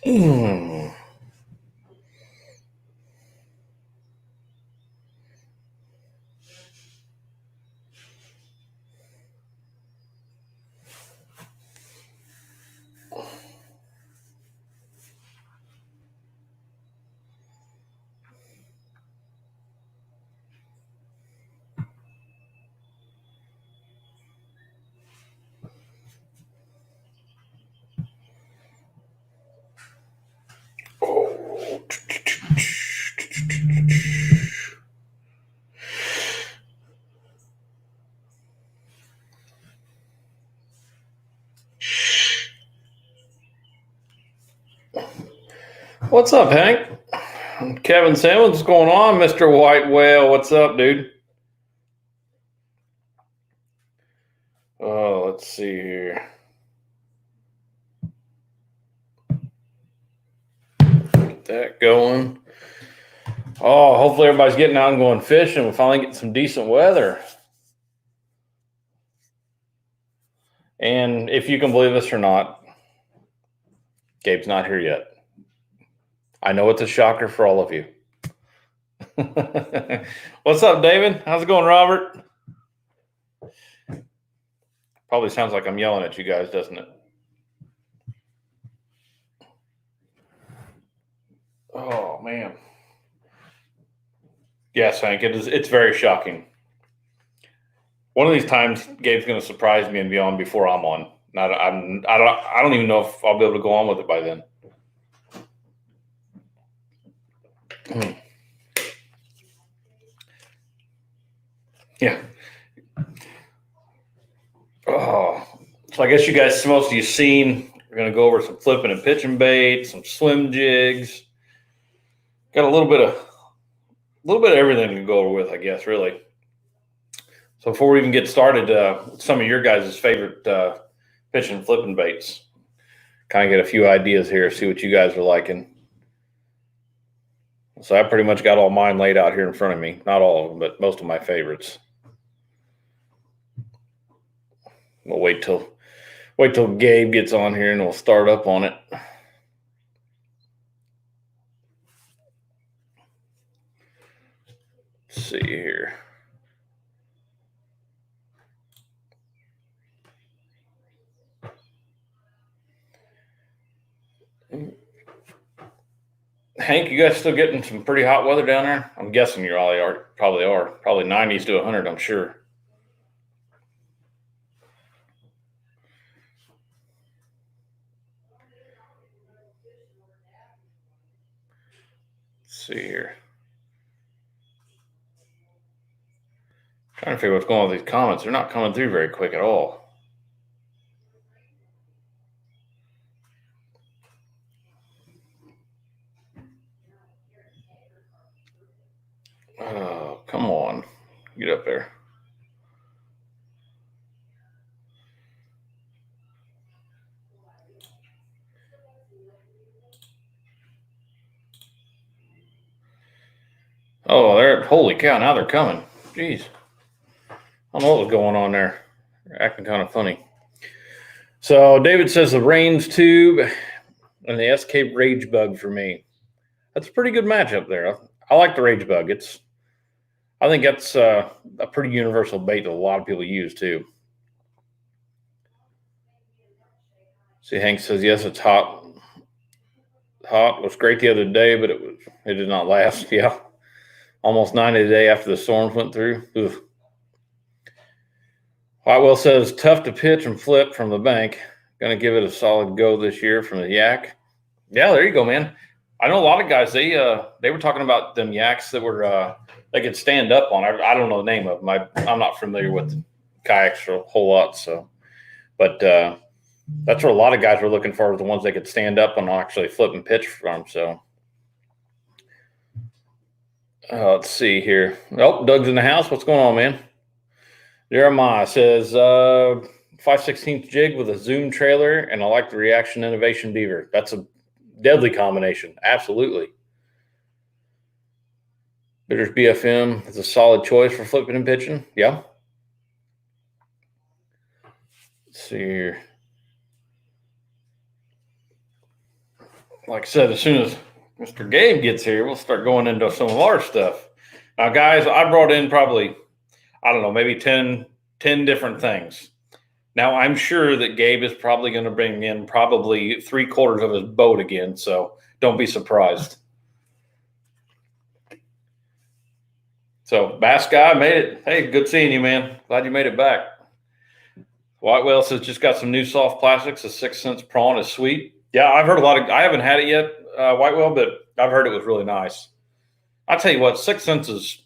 Mm. Oh. What's up, Hank? Kevin Simmons, what's going on, Mr. White Whale? What's up, dude? Oh, let's see here. Get that going. Oh, hopefully everybody's getting out and going fishing. We'll finally get some decent weather. And if you can believe this or not, Gabe's not here yet. I know it's a shocker for all of you. What's up, David? How's it going, Robert? Probably sounds like I'm yelling at you guys, doesn't it? Oh, man. Yes, Hank, it's very shocking. One of these times, Gabe's going to surprise me and be on before I'm on. I don't even know if I'll be able to go on with it by then. Yeah. Oh, so I guess you guys, most of you seen, we're going to go over some flipping and pitching bait, some swim jigs. Got a little bit of everything to go over with, I guess, really. So before we even get started, some of your guys' favorite pitching and flipping baits. Kind of get a few ideas here, see what you guys are liking. So I pretty much got all mine laid out here in front of me. Not all of them, but most of my favorites. We'll wait till Gabe gets on here and we'll start up on it. Let's see here. Hank, you guys still getting some pretty hot weather down there? I'm guessing you all are. Probably 90s to 100, I'm sure. Let's see here. Trying to figure what's going on with these comments. They're not coming through very quick at all. Oh, come on. Get up there. Oh, holy cow, now they're coming. Jeez. I don't know what was going on there. They're acting kind of funny. So David says the Reigns tube and the SK Rage Bug for me. That's a pretty good matchup there. I like the Rage Bug. I think that's a pretty universal bait that a lot of people use too. See, Hank says yes, it's hot. Hot was great the other day, but it did not last. Yeah, almost 90 the day after the storms went through. Oof. Whitewell says tough to pitch and flip from the bank. Going to give it a solid go this year from the yak. Yeah, there you go, man. I know a lot of guys. They were talking about them yaks that were they could stand up on. I don't know the name of them. I'm not familiar with kayaks a whole lot. So, but that's what a lot of guys were looking for, the ones they could stand up and actually flip and pitch from. So, let's see here. Oh, Doug's in the house. What's going on, man? Jeremiah says 5/16 jig with a Zoom trailer, and I like the Reaction Innovation Beaver. That's a deadly combination. Absolutely. Bitters BFM is a solid choice for flipping and pitching. Yeah. Let's see here. like I said, as soon as Mr. Gabe gets here, we'll start going into some of our stuff. Now, guys, I brought in probably, I don't know, maybe 10 different things. Now, I'm sure that Gabe is probably going to bring in probably 3/4 of his boat again, so don't be surprised. So, Bass Guy made it. Hey, good seeing you, man. Glad you made it back. White Whale says just got some new soft plastics. A 6 cents prawn is sweet. Yeah, I've heard I haven't had it yet, White Whale, but I've heard it was really nice. I'll tell you what, 6 cents is,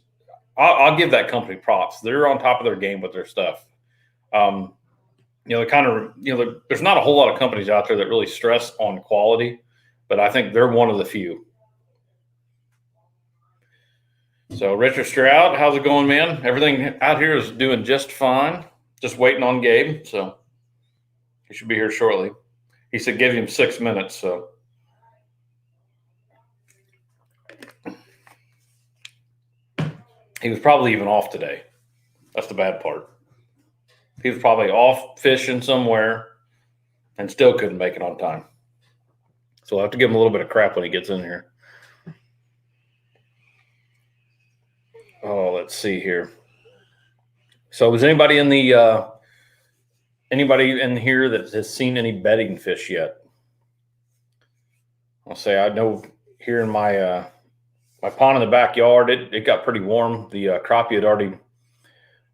I'll give that company props. They're on top of their game with their stuff. There's not a whole lot of companies out there that really stress on quality, but I think they're one of the few. So, Richard Stroud, how's it going, man? Everything out here is doing just fine. Just waiting on Gabe, so he should be here shortly. He said give him 6 minutes, so. He was probably even off today. That's the bad part. He was probably off fishing somewhere and still couldn't make it on time. So I'll have to give him a little bit of crap when he gets in here. Oh, let's see here. So was anybody in here that has seen any bedding fish yet? I'll say I know here in my my pond in the backyard, it got pretty warm. The crappie had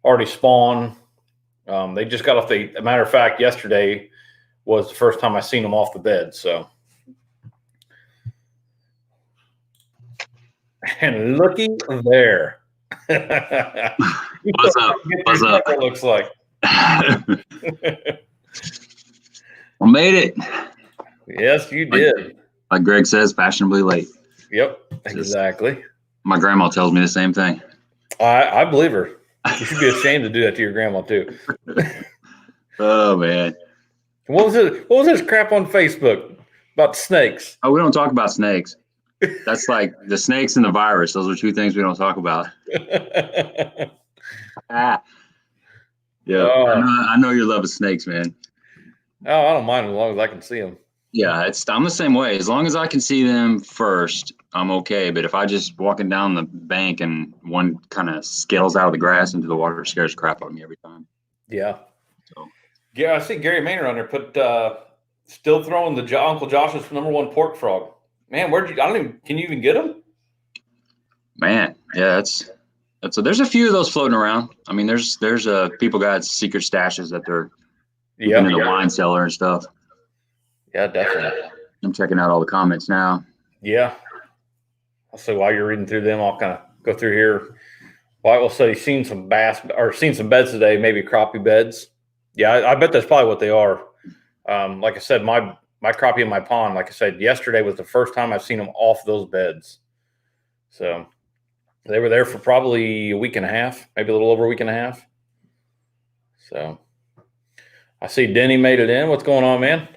already spawned. They just got off a matter of fact, yesterday was the first time I seen them off the bed. So, and looky there. What's up? What's up? It looks like. I made it. Yes, you did. Like Greg says, fashionably late. Yep, exactly. My grandma tells me the same thing. I believe her. You should be ashamed to do that to your grandma too. Oh man. What was this crap on Facebook about snakes? Oh, we don't talk about snakes. That's like the snakes and the virus. Those are two things we don't talk about. Yeah, I know your love of snakes, man. Oh, I don't mind as long as I can see them. Yeah, I'm the same way. As long as I can see them first, I'm okay. But if I just walking down the bank and one kind of skittles out of the grass into the water, it scares the crap out of me every time. Yeah. So. Yeah, I see Gary Maynard on there put still throwing the Uncle Josh's #1 pork frog. Man, can you even get them? Man, yeah, that's there's a few of those floating around. I mean, there's people got secret stashes that they're in the wine cellar and stuff. Yeah, definitely. I'm checking out all the comments now. Yeah. I'll say while you're reading through them, I'll kind of go through here. White will say he's seen some bass or seen some beds today, maybe crappie beds. Yeah, I bet that's probably what they are. Like I said, my crappie in my pond, like I said, yesterday was the first time I've seen them off those beds. So they were there for probably a week and a half, maybe a little over a week and a half. So I see Denny made it in. What's going on, man?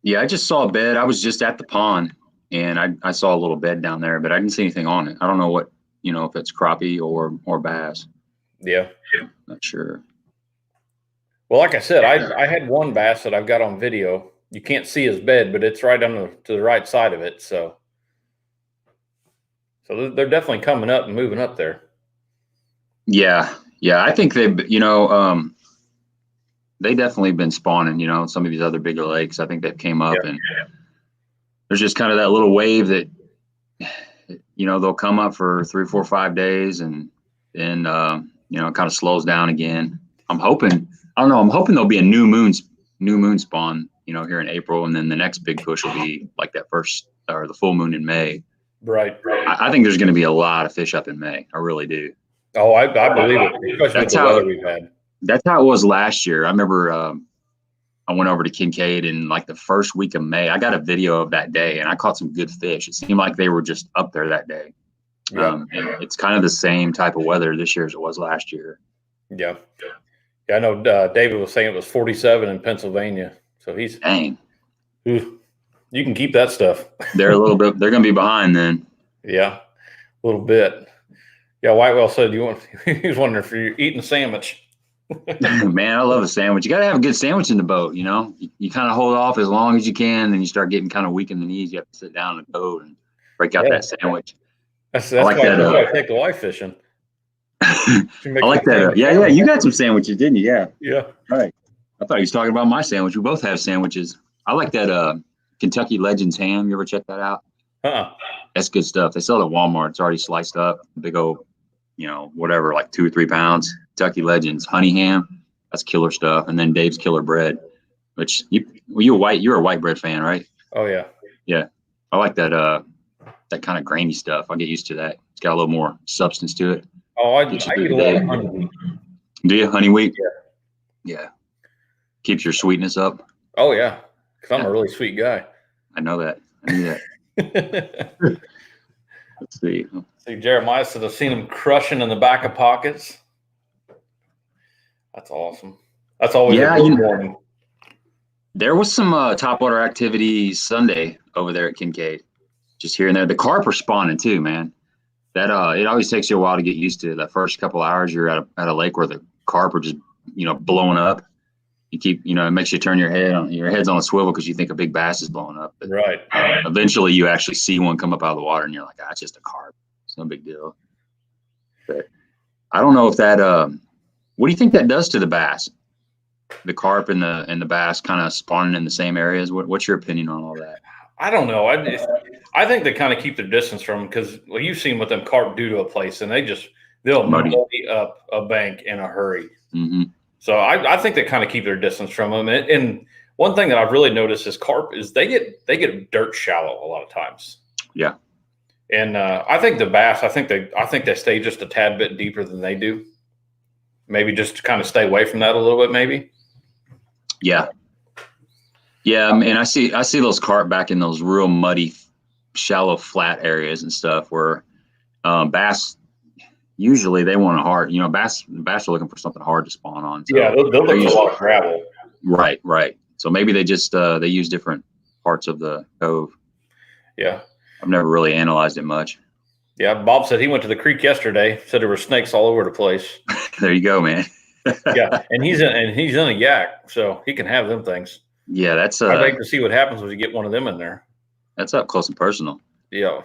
Yeah, I just saw a bed. I was just at the pond and I saw a little bed down there, but I didn't see anything on it. I don't know what, if it's crappie or bass. Yeah. Not sure. Well, like I said, I had one bass that I've got on video. You can't see his bed, but it's right to the right side of it. So they're definitely coming up and moving up there. Yeah. I think they definitely been spawning, some of these other bigger lakes. I think they've came up and there's just kind of that little wave that, they'll come up for 3, 4, 5 days and then, it kind of slows down again. I'm hoping there'll be a new moon spawn, here in April. And then the next big push will be like that first or the full moon in May. Right. I think there's going to be a lot of fish up in May. I really do. Oh, I believe it. Especially with the weather we've had. That's how it was last year. I remember I went over to Kincaid in like the first week of May. I got a video of that day and I caught some good fish. It seemed like they were just up there that day. And it's kind of the same type of weather this year as it was last year. Yeah. I know David was saying it was 47 in Pennsylvania. So he's dang. You can keep that stuff. They're going to be behind then. Yeah, a little bit. Yeah, Whitewell said he was wondering if you're eating a sandwich. Man, I love a sandwich. You got to have a good sandwich in the boat. You kind of hold off as long as you can, and you start getting kind of weak in the knees. You have to sit down in the boat and break out Yeah. that sandwich. That's I like why that. that's why I take the wife fishing. I She makes like me that. Yeah, you got some sandwiches, didn't you? Yeah. Yeah. Right. I thought he was talking about my sandwich. We both have sandwiches. I like that Kentucky Legends ham. You ever check that out? Huh. That's good stuff. They sell it at Walmart. It's already sliced up, big old, whatever, like 2 or 3 pounds. Kentucky Legends honey ham. That's killer stuff. And then Dave's Killer Bread, which you're a white bread fan, right? Oh yeah. Yeah. I like that kind of grainy stuff. I get used to that. It's got a little more substance to it. Oh, I Gets you eat through a the lot day. of honey wheat. Do you honey wheat? Yeah. Yeah. Keeps your sweetness up. Oh yeah, because I'm a really sweet guy. I know that. I knew that. Let's see. See, Jeremiah said I've seen him crushing in the back of pockets. That's awesome. That's always a good morning. There was some topwater activity Sunday over there at Kincaid. Just here and there. The carp are spawning too, man. That it always takes you a while to get used to it. That first couple hours you're at a lake where the carp are just blowing up. You keep it makes you turn your head's on a swivel because you think a big bass is blowing up. But right. Eventually you actually see one come up out of the water and you're like, it's just a carp. It's no big deal. But I don't know if that what do you think that does to the bass? The carp and the bass kind of spawning in the same areas. What's your opinion on all that? I don't know. I think they kind of keep their distance from them because you've seen what them carp do to a place, and they'll muddy up a bank in a hurry. Mm-hmm. So I think they kind of keep their distance from them. And one thing that I've really noticed is carp is they get dirt shallow a lot of times. Yeah. And I think the bass, I think they stay just a tad bit deeper than they do. Maybe just to kind of stay away from that a little bit, maybe. Yeah. Yeah, and I see those carp back in those real muddy, shallow, flat areas and stuff where bass usually they want a hard. Bass are looking for something hard to spawn on. So yeah, they'll look for a lot of gravel. Right. So maybe they just they use different parts of the cove. Yeah, I've never really analyzed it much. Yeah, Bob said he went to the creek yesterday. Said there were snakes all over the place. There you go, man. Yeah, and he's in a yak, so he can have them things. Yeah, that's. I'd like to see what happens when you get one of them in there. That's up close and personal. Yeah. Let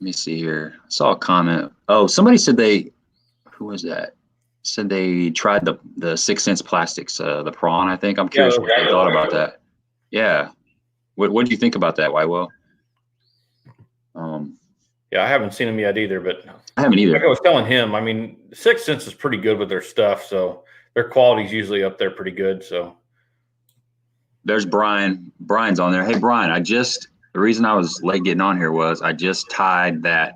me see here. I saw a comment. Oh, somebody said who was that? Said they tried the 6 cents plastics, the prawn. I think. I'm curious what they thought about that. Yeah. What do you think about that, Wywell? Yeah, I haven't seen them yet either, but I haven't either. Like I was telling him, I mean, 6 Cents is pretty good with their stuff, so their quality's usually up there pretty good. So there's Brian. Brian's on there. Hey, Brian, the reason I was late getting on here was I just tied that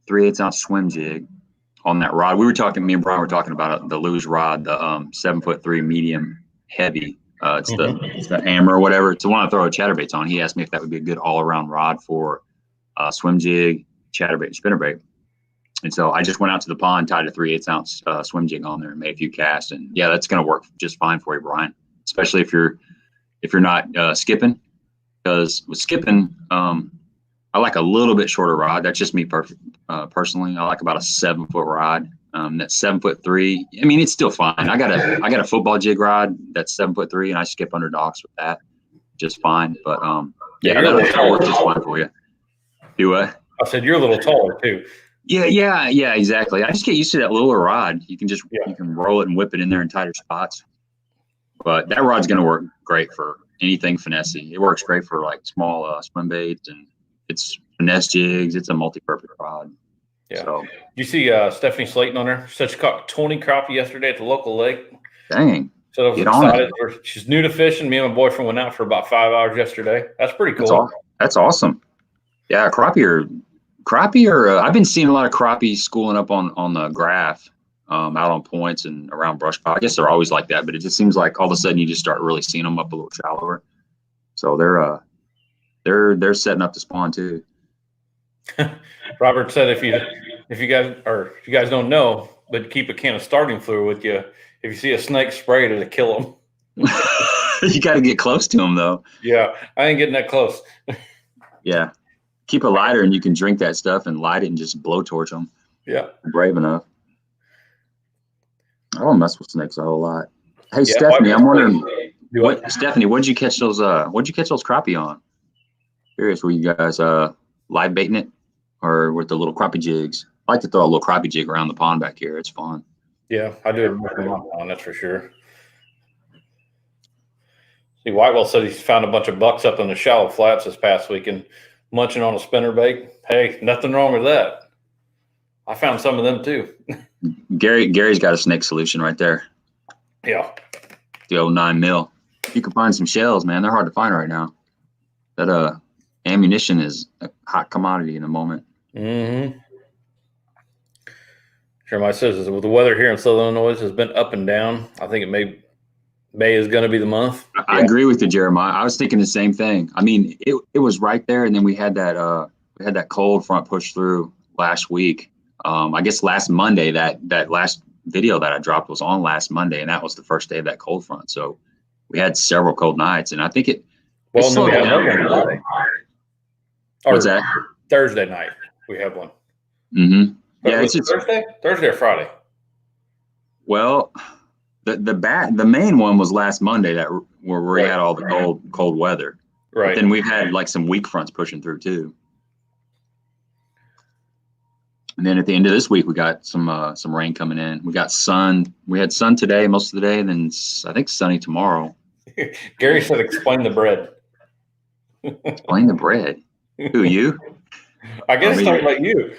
3/8 ounce swim jig on that rod. Me and Brian were talking about the luge rod, the 7'3" medium heavy. It's the hammer or whatever. It's the one I throw chatterbaits on. He asked me if that would be a good all around rod for swim jig, chatterbait, spinnerbait. And so I just went out to the pond, tied a 3/8 ounce swim jig on there, and made a few casts. And yeah, that's going to work just fine for you, Brian. Especially if you're not skipping, because with skipping, I like a little bit shorter rod. That's just me personally. I like about a 7-foot rod. That's 7'3". I mean, it's still fine. I got a football jig rod that's 7'3", and I skip under docks with that just fine. But yeah, that'll work just fine for you. Do what? I said you're a little taller too. Yeah, exactly. I just get used to that littler rod. You can you can roll it and whip it in there in tighter spots. But that rod's going to work great for anything finessey. It works great for like small swim baits, and it's finesse jigs. It's a multi-purpose rod. Yeah. So, you see Stephanie Slayton on there? Said she caught 20 crappie yesterday at the local lake. Dang. So I was excited. She's new to fishing. Me and my boyfriend went out for about 5 hours yesterday. That's pretty cool. That's awesome. Yeah, crappie are I've been seeing a lot of crappie schooling up on the graph, out on points and around brush pile. I guess they're always like that, but it just seems like all of a sudden you just start really seeing them up a little shallower. So they're setting up to spawn too. Robert said if you guys don't know, but keep a can of starting fluid with you. If you see a snake, spray it to kill them. You got to get close to them though. Yeah, I ain't getting that close. Yeah. Keep a lighter and you can drink that stuff and light it and just blowtorch them. Yeah. Brave enough. I don't mess with snakes a whole lot. Hey, Yeah, Stephanie, I'm wondering do what? Stephanie, what'd you catch those crappie on? Curious, were you guys live baiting it or with the little crappie jigs? I like to throw a little crappie jig around the pond back here. It's fun. Yeah, I do it with my pond, that's for sure. See, Whitewell said he's found a bunch of bucks up in the shallow flats this past weekend, munching on a spinnerbait. Hey, nothing wrong with that. I found some of them too. Gary's got a snake solution right there. Yeah. The old 9 mil. You can find some shells, man. They're hard to find right now. That ammunition is a hot commodity in the moment. Mm-hmm. Jeremiah says with the weather here in Southern Illinois has been up and down. I think May is going to be the month. I agree with you, Jeremiah. I was thinking the same thing. I mean, it was right there, and then we had that cold front push through last week. I guess last Monday, that last video that I dropped was on last Monday, and that was the first day of that cold front. So we had several cold nights, and I think it. Well, no, we had another one Friday. What's that? Thursday night we have one. Mm-hmm. Yeah, it's Thursday or Friday. Well, the main one was last Monday where we had all the cold weather. Right. But then we've had like some weak fronts pushing through too. And then at the end of this week, we got some rain coming in. We got sun. We had sun today, most of the day, and then I think sunny tomorrow. Gary said, "Explain the bread." Explain the bread. Who, you? I guess it's talking about you.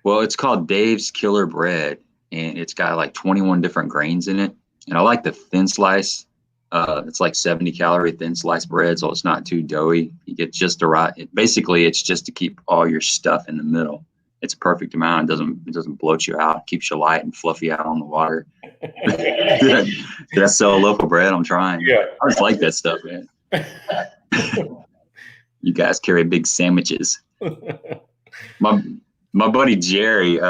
Well, it's called Dave's Killer Bread, and it's got like 21 different grains in it. And I like the thin slice. It's like 70-calorie thin slice bread, so it's not too doughy. You get just the right. Basically, it's just to keep all your stuff in the middle. It's a perfect amount. It doesn't bloat you out. It keeps you light and fluffy out on the water. Did I sell a loaf of bread? I'm trying. Yeah. I just like that stuff, man. You guys carry big sandwiches. My buddy Jerry,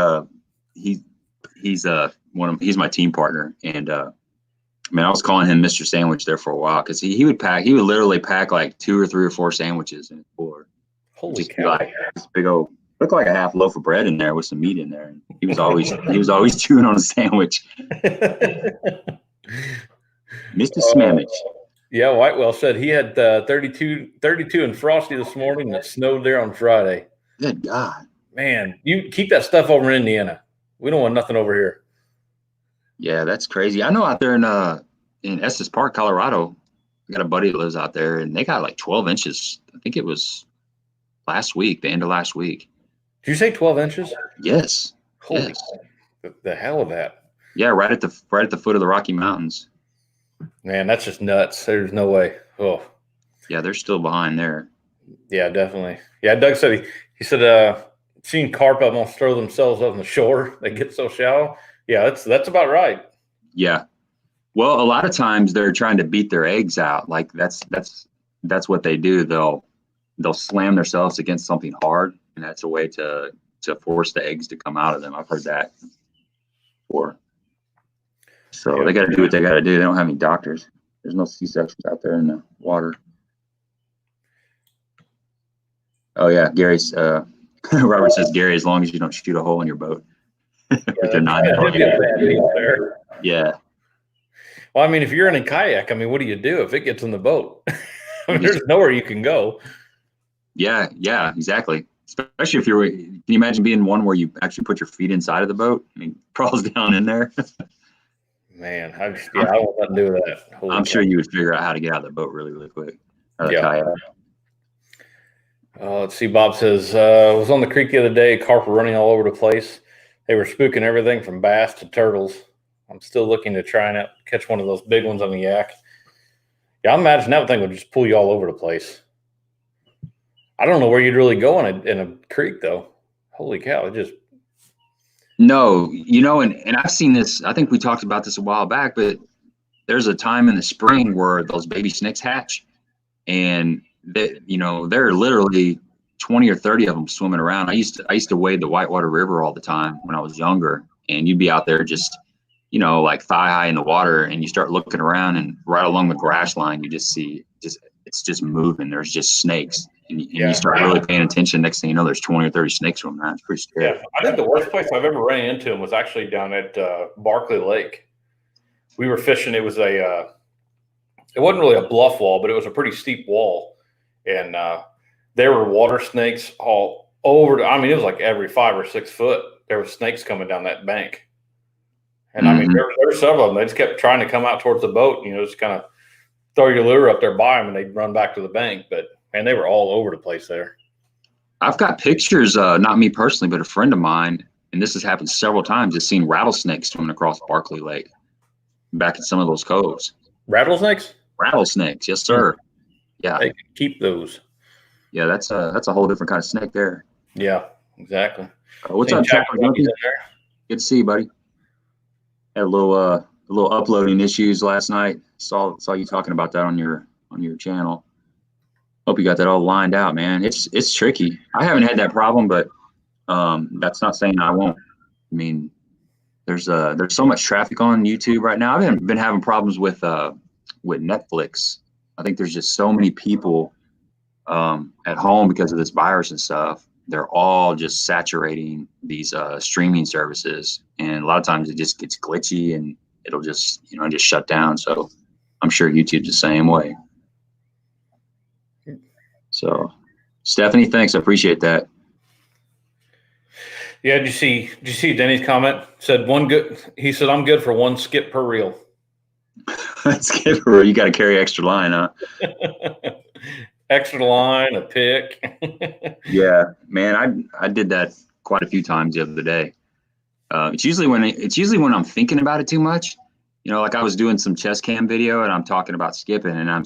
he's my team partner, and I was calling him Mr. Sandwich there for a while because he would literally pack like 2 or 3 or 4 sandwiches in his cooler. Holy cow! Like this big old, looked like a half loaf of bread in there with some meat in there. And he was always chewing on a sandwich. Mr. Sandwich. Yeah, Whitewell said he had 32 and frosty this morning, and it snowed there on Friday. Good God. Man, you keep that stuff over in Indiana. We don't want nothing over here. Yeah, that's crazy. I know out there in Estes Park, Colorado, I got a buddy that lives out there, and they got like 12 inches. I think it was the end of last week. Did you say 12 inches? Yes. Holy yes. The hell of that. Yeah, right at the foot of the Rocky Mountains. Man, that's just nuts. There's no way. Oh. Yeah, they're still behind there. Yeah, definitely. Yeah, Doug said he said seen carp almost throw themselves up on the shore. They get so shallow. Yeah, that's about right. Yeah. Well, a lot of times they're trying to beat their eggs out. Like that's what they do. They'll slam themselves against something hard, and that's a way to force the eggs to come out of them. I've heard that before. So they got to do what they got to do. They don't have any doctors. There's no C-sections out there in the water. Oh yeah, Gary's. Robert says, Gary, as long as you don't shoot a hole in your boat. Yeah. Well, I mean, if you're in a kayak, I mean, what do you do if it gets in the boat? I mean, there's nowhere you can go. Yeah, exactly. Especially if can you imagine being one where you actually put your feet inside of the boat? I mean, it crawls down in there. Man, I don't want nothing to do with that. I'm sure you would figure out how to get out of the boat really, really quick. Kayak. Let's see. Bob says, I was on the creek the other day. Carp were running all over the place. They were spooking everything from bass to turtles. I'm still looking to try and catch one of those big ones on the yak. Yeah, I imagine that thing would just pull you all over the place. I don't know where you'd really go in a creek, though. Holy cow. It just. No, and I've seen this. I think we talked about this a while back, but there's a time in the spring where those baby snakes hatch, and there are literally 20 or 30 of them swimming around. I used to wade the Whitewater River all the time when I was younger, and you'd be out there just, like thigh high in the water, and you start looking around, and right along the grass line, you just see it's just moving. There's just snakes, and you start really paying attention. Next thing you know, there's 20 or 30 snakes swimming around. It's pretty scary. Yeah, I think the worst place I've ever ran into them was actually down at Barkley Lake. we were fishing. It was it wasn't really a bluff wall, but it was a pretty steep wall, and there were water snakes all over. I mean, it was like every 5 or 6 foot there were snakes coming down that bank, and I mean there were several of them. They just kept trying to come out towards the boat. Just kind of throw your lure up there by them, and they'd run back to the bank. But man, they were all over the place there. I've got pictures, not me personally, but a friend of mine, and this has happened several times, has seen rattlesnakes swimming across Barkley Lake back in some of those coves. Rattlesnakes? Rattlesnakes, yes, sir. Yeah. They can keep those. Yeah, that's a whole different kind of snake there. Yeah, exactly. What's up, Chapter Monkey? Good to see you, buddy. Had a little uploading issues last night. Saw you talking about that on your channel. Hope you got that all lined out, man. It's tricky. I haven't had that problem, but that's not saying I won't. I mean, there's so much traffic on YouTube right now. I've been having problems with Netflix. I think there's just so many people at home because of this virus and stuff. They're all just saturating these streaming services, and a lot of times it just gets glitchy and it'll just just shut down. So I'm sure YouTube's the same way. So Stephanie, thanks. I appreciate that. Yeah, did you see Denny's comment? He said, I'm good for 1 skip per reel. Skip per reel. You got to carry extra line, huh? Extra line, a pick. Yeah, man, I did that quite a few times the other day. It's usually when I'm thinking about it too much. Like I was doing some chest cam video and I'm talking about skipping, and I'm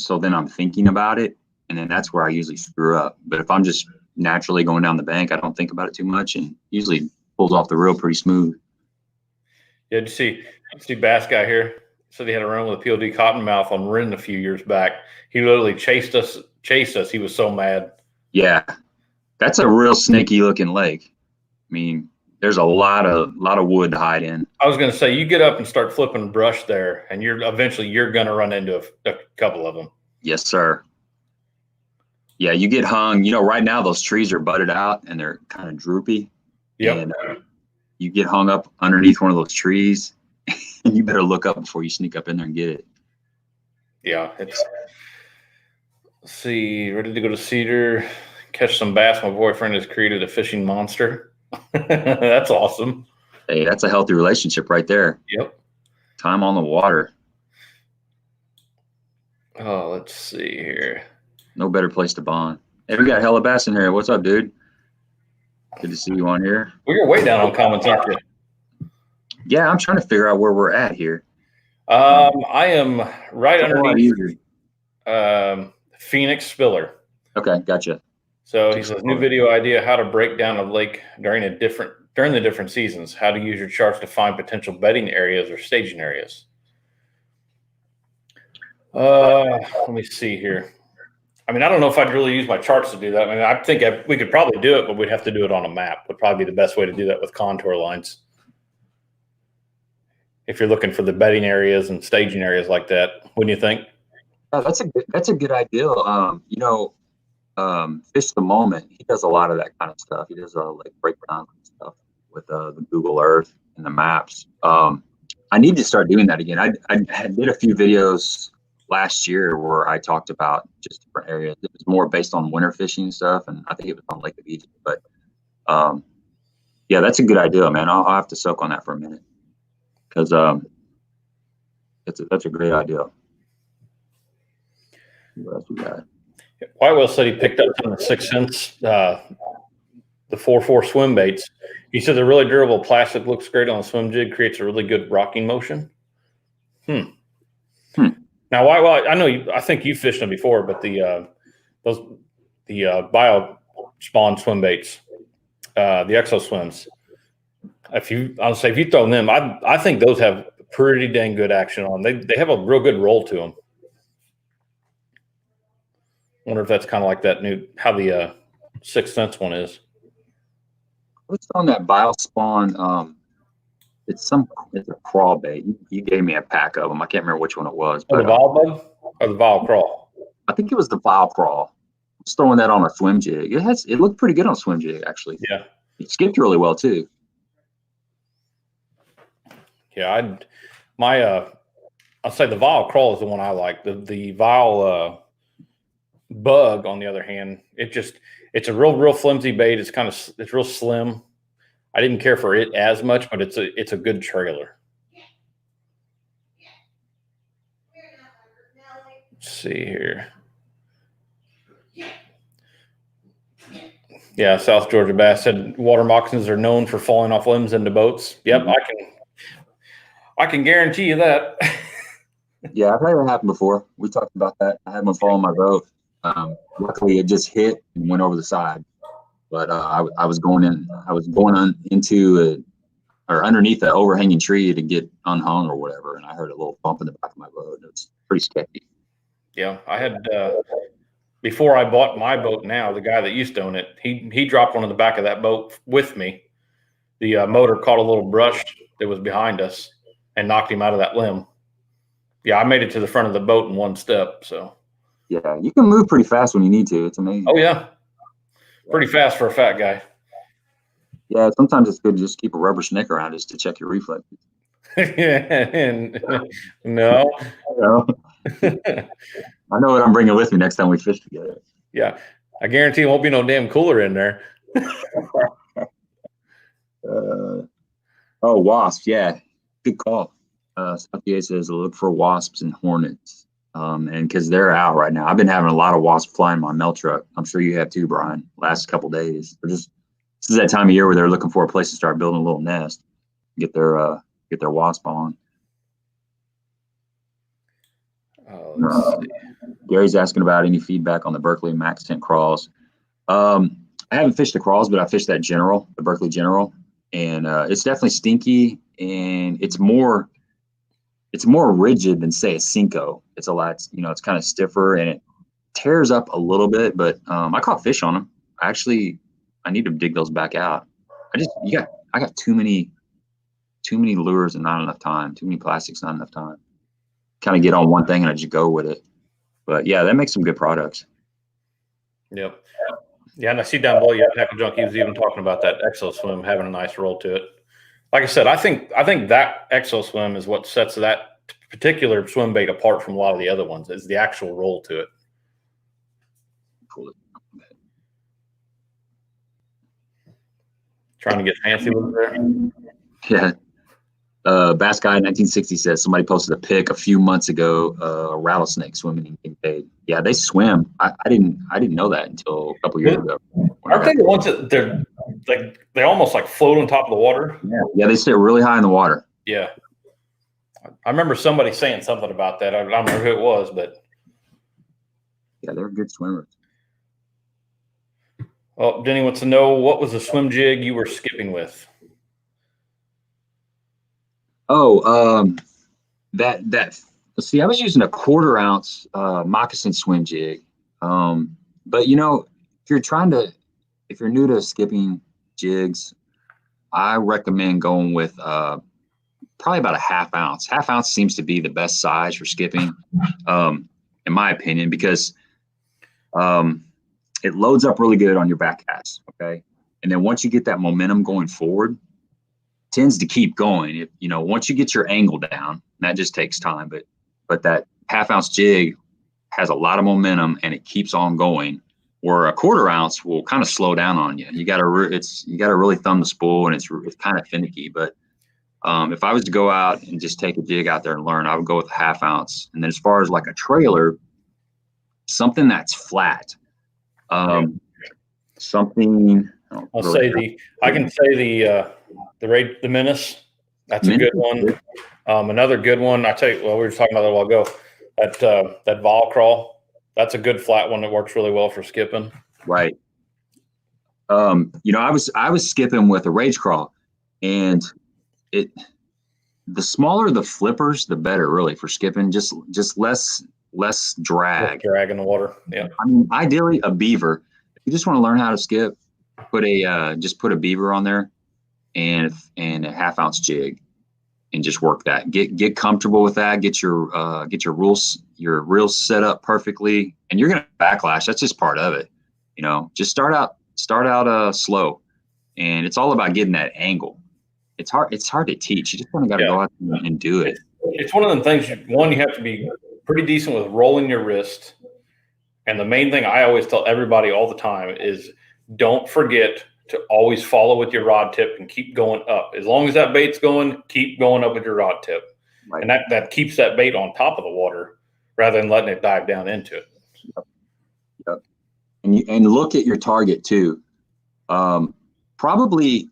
thinking about it, and then that's where I usually screw up. But if I'm just naturally going down the bank, I don't think about it too much, and usually pulls off the reel pretty smooth. Yeah, did you see Bass Guy here? Said he had a run with a POD cottonmouth on Rin a few years back. He literally chased us. He was so mad. Yeah, that's a real snaky looking lake. I mean, there's a lot of wood to hide in. I was going to say, you get up and start flipping brush there, and you're going to run into a couple of them. Yes, sir. Yeah, you get hung. Right now those trees are budded out and they're kind of droopy. Yep. And you get hung up underneath one of those trees, and you better look up before you sneak up in there and get it. Yeah, let's see, ready to go to Cedar, catch some bass. My boyfriend has created a fishing monster. That's awesome. Hey, that's a healthy relationship right there. Yep. Time on the water. Oh, let's see here. No better place to bond. Hey, we got hella bass in here. What's up, dude? Good to see you on here. Well, you're way down on comments, aren't you? Yeah, I'm trying to figure out where we're at here. I am right underneath Phoenix Spiller. Okay, gotcha. So he says, new video idea, how to break down a lake during the different seasons, how to use your charts to find potential bedding areas or staging areas. Let me see here. I mean, I don't know if I'd really use my charts to do that. I mean, I think we could probably do it, but we'd have to do it on a map. Would probably be the best way to do that with contour lines. If you're looking for the bedding areas and staging areas like that, wouldn't you think? That's a good idea. Fish the Moment, he does a lot of that kind of stuff. He does like breakdown stuff with the Google Earth and the maps. I need to start doing that again. I did a few videos last year where I talked about just different areas. It was more based on winter fishing stuff, and I think it was on Lake of Egypt. But yeah, that's a good idea, man. I'll have to soak on that for a minute, because that's a great idea. What else we got? Whitewell said he picked up some of the 6 cents, the 4-4 swim baits. He said they're really durable. Plastic looks great on a swim jig, creates a really good rocking motion. Now, Whitewell, I think you fished them before, but the bio spawn swim baits, the Exo Swims. If you throw them, I think those have pretty dang good action on them. They have a real good roll to them. Wonder if that's kind of like that how the 6 cents one is. What's on that bio spawn? It's a crawl bait. You gave me a pack of them. I can't remember which one it was. But, the Vol Bug or the Vol Crawl? I think it was the Vol Crawl. I was throwing that on a swim jig. It looked pretty good on a swim jig, actually. Yeah. It skipped really well too. Yeah, my I'll say the Vile Crawl is the one I like. The Vile Bug, on the other hand, it's a real flimsy bait. It's real slim. I didn't care for it as much, but it's a good trailer. Let's see here. Yeah, South Georgia Bass said water moccasins are known for falling off limbs into boats. Yep, I can guarantee you that. Yeah, I've had it happen before. We talked about that. I had one fall on my boat. Luckily, it just hit and went over the side. But I was going into or underneath an overhanging tree to get unhung or whatever, and I heard a little bump in the back of my boat. It was pretty sketchy. Yeah, I had before I bought my boat. Now the guy that used to own it, he dropped one in the back of that boat with me. The motor caught a little brush that was behind us and knocked him out of that limb. Yeah, I made it to the front of the boat in one step. So yeah, you can move pretty fast when you need to. It's amazing. Oh yeah, pretty fast for a fat guy. Yeah, sometimes it's good to just keep a rubber snake around just to check your reflexes. No. I know what I'm bringing with me next time we fish together. Yeah, I guarantee there won't be no damn cooler in there. Wasps. Yeah, good call. South PA says look for wasps and hornets, and because they're out right now. I've been having a lot of wasps flying my mail truck. I'm sure you have too, Brian. Last couple days, this is that time of year where they're looking for a place to start building a little nest, get their wasp on. Gary's asking about any feedback on the Berkeley Max 10 crawls. I haven't fished the crawls, but I fished that General, the Berkeley General, and it's definitely stinky, and it's more rigid than say a Cinco. It's a lot, it's kind of stiffer and it tears up a little bit, but I caught fish on them. I need to dig those back out. I got too many lures and not enough time, too many plastics, not enough time. Kind of get on one thing and I just go with it. But yeah, that makes some good products. Yep. Yeah, and I see down below, yeah, Tackle Junkie was even talking about that Exo Swim having a nice roll to it. Like I said, I think that Exo Swim is what sets that particular swim bait apart from a lot of the other ones, is the actual roll to it. Cool. Trying to get fancy with it there. Yeah. Bass Guy 1960 says somebody posted a pic a few months ago, a rattlesnake swimming in King Bait. Yeah, they swim. I didn't know that until a couple years ago. Aren't they the ones that they almost like float on top of the water? Yeah, they stay really high in the water. Yeah. I remember somebody saying something about that. I don't remember who it was, but yeah, they're good swimmers. Well, Denny wants to know, what was the swim jig you were skipping with? See, I was using a 1/4 ounce moccasin swim jig. But if you're new to skipping jigs, I recommend going with probably about a 1/2 ounce. 1/2 ounce seems to be the best size for skipping, in my opinion, because it loads up really good on your back cast. Okay. And then once you get that momentum going forward, tends to keep going. Once you get your angle down, that just takes time, but that 1/2 ounce jig has a lot of momentum and it keeps on going, where a 1/4 ounce will kind of slow down on you. You got to really thumb the spool, and it's kind of finicky. But if I was to go out and just take a jig out there and learn, I would go with a 1/2 ounce. And then as far as like a trailer, something that's flat, something. I can say the Menace. That's a good one. Another good one. I tell you, we were talking about that a while ago. That Vol Crawl. That's a good flat one that works really well for skipping. Right. I was skipping with a Rage Crawl, and the smaller the flippers, the better, really, for skipping. Just less drag. Drag in the water. Yeah. I mean, ideally a beaver. If you just want to learn how to skip, put a beaver on there and a 1/2 ounce jig, and just work that. Get comfortable with that. Get your reels set up perfectly, and you're gonna backlash. That's just part of it. Just start out slow, and it's all about getting that angle. It's hard to teach. You just kind of got to go out and do it. it's one of them things. One, you have to be pretty decent with rolling your wrist. And the main thing I always tell everybody all the time is don't forget to always follow with your rod tip and keep going up. As long as that bait's going, keep going up with your rod tip. Right. And that keeps that bait on top of the water rather than letting it dive down into it. Yep. And look at your target too. Probably,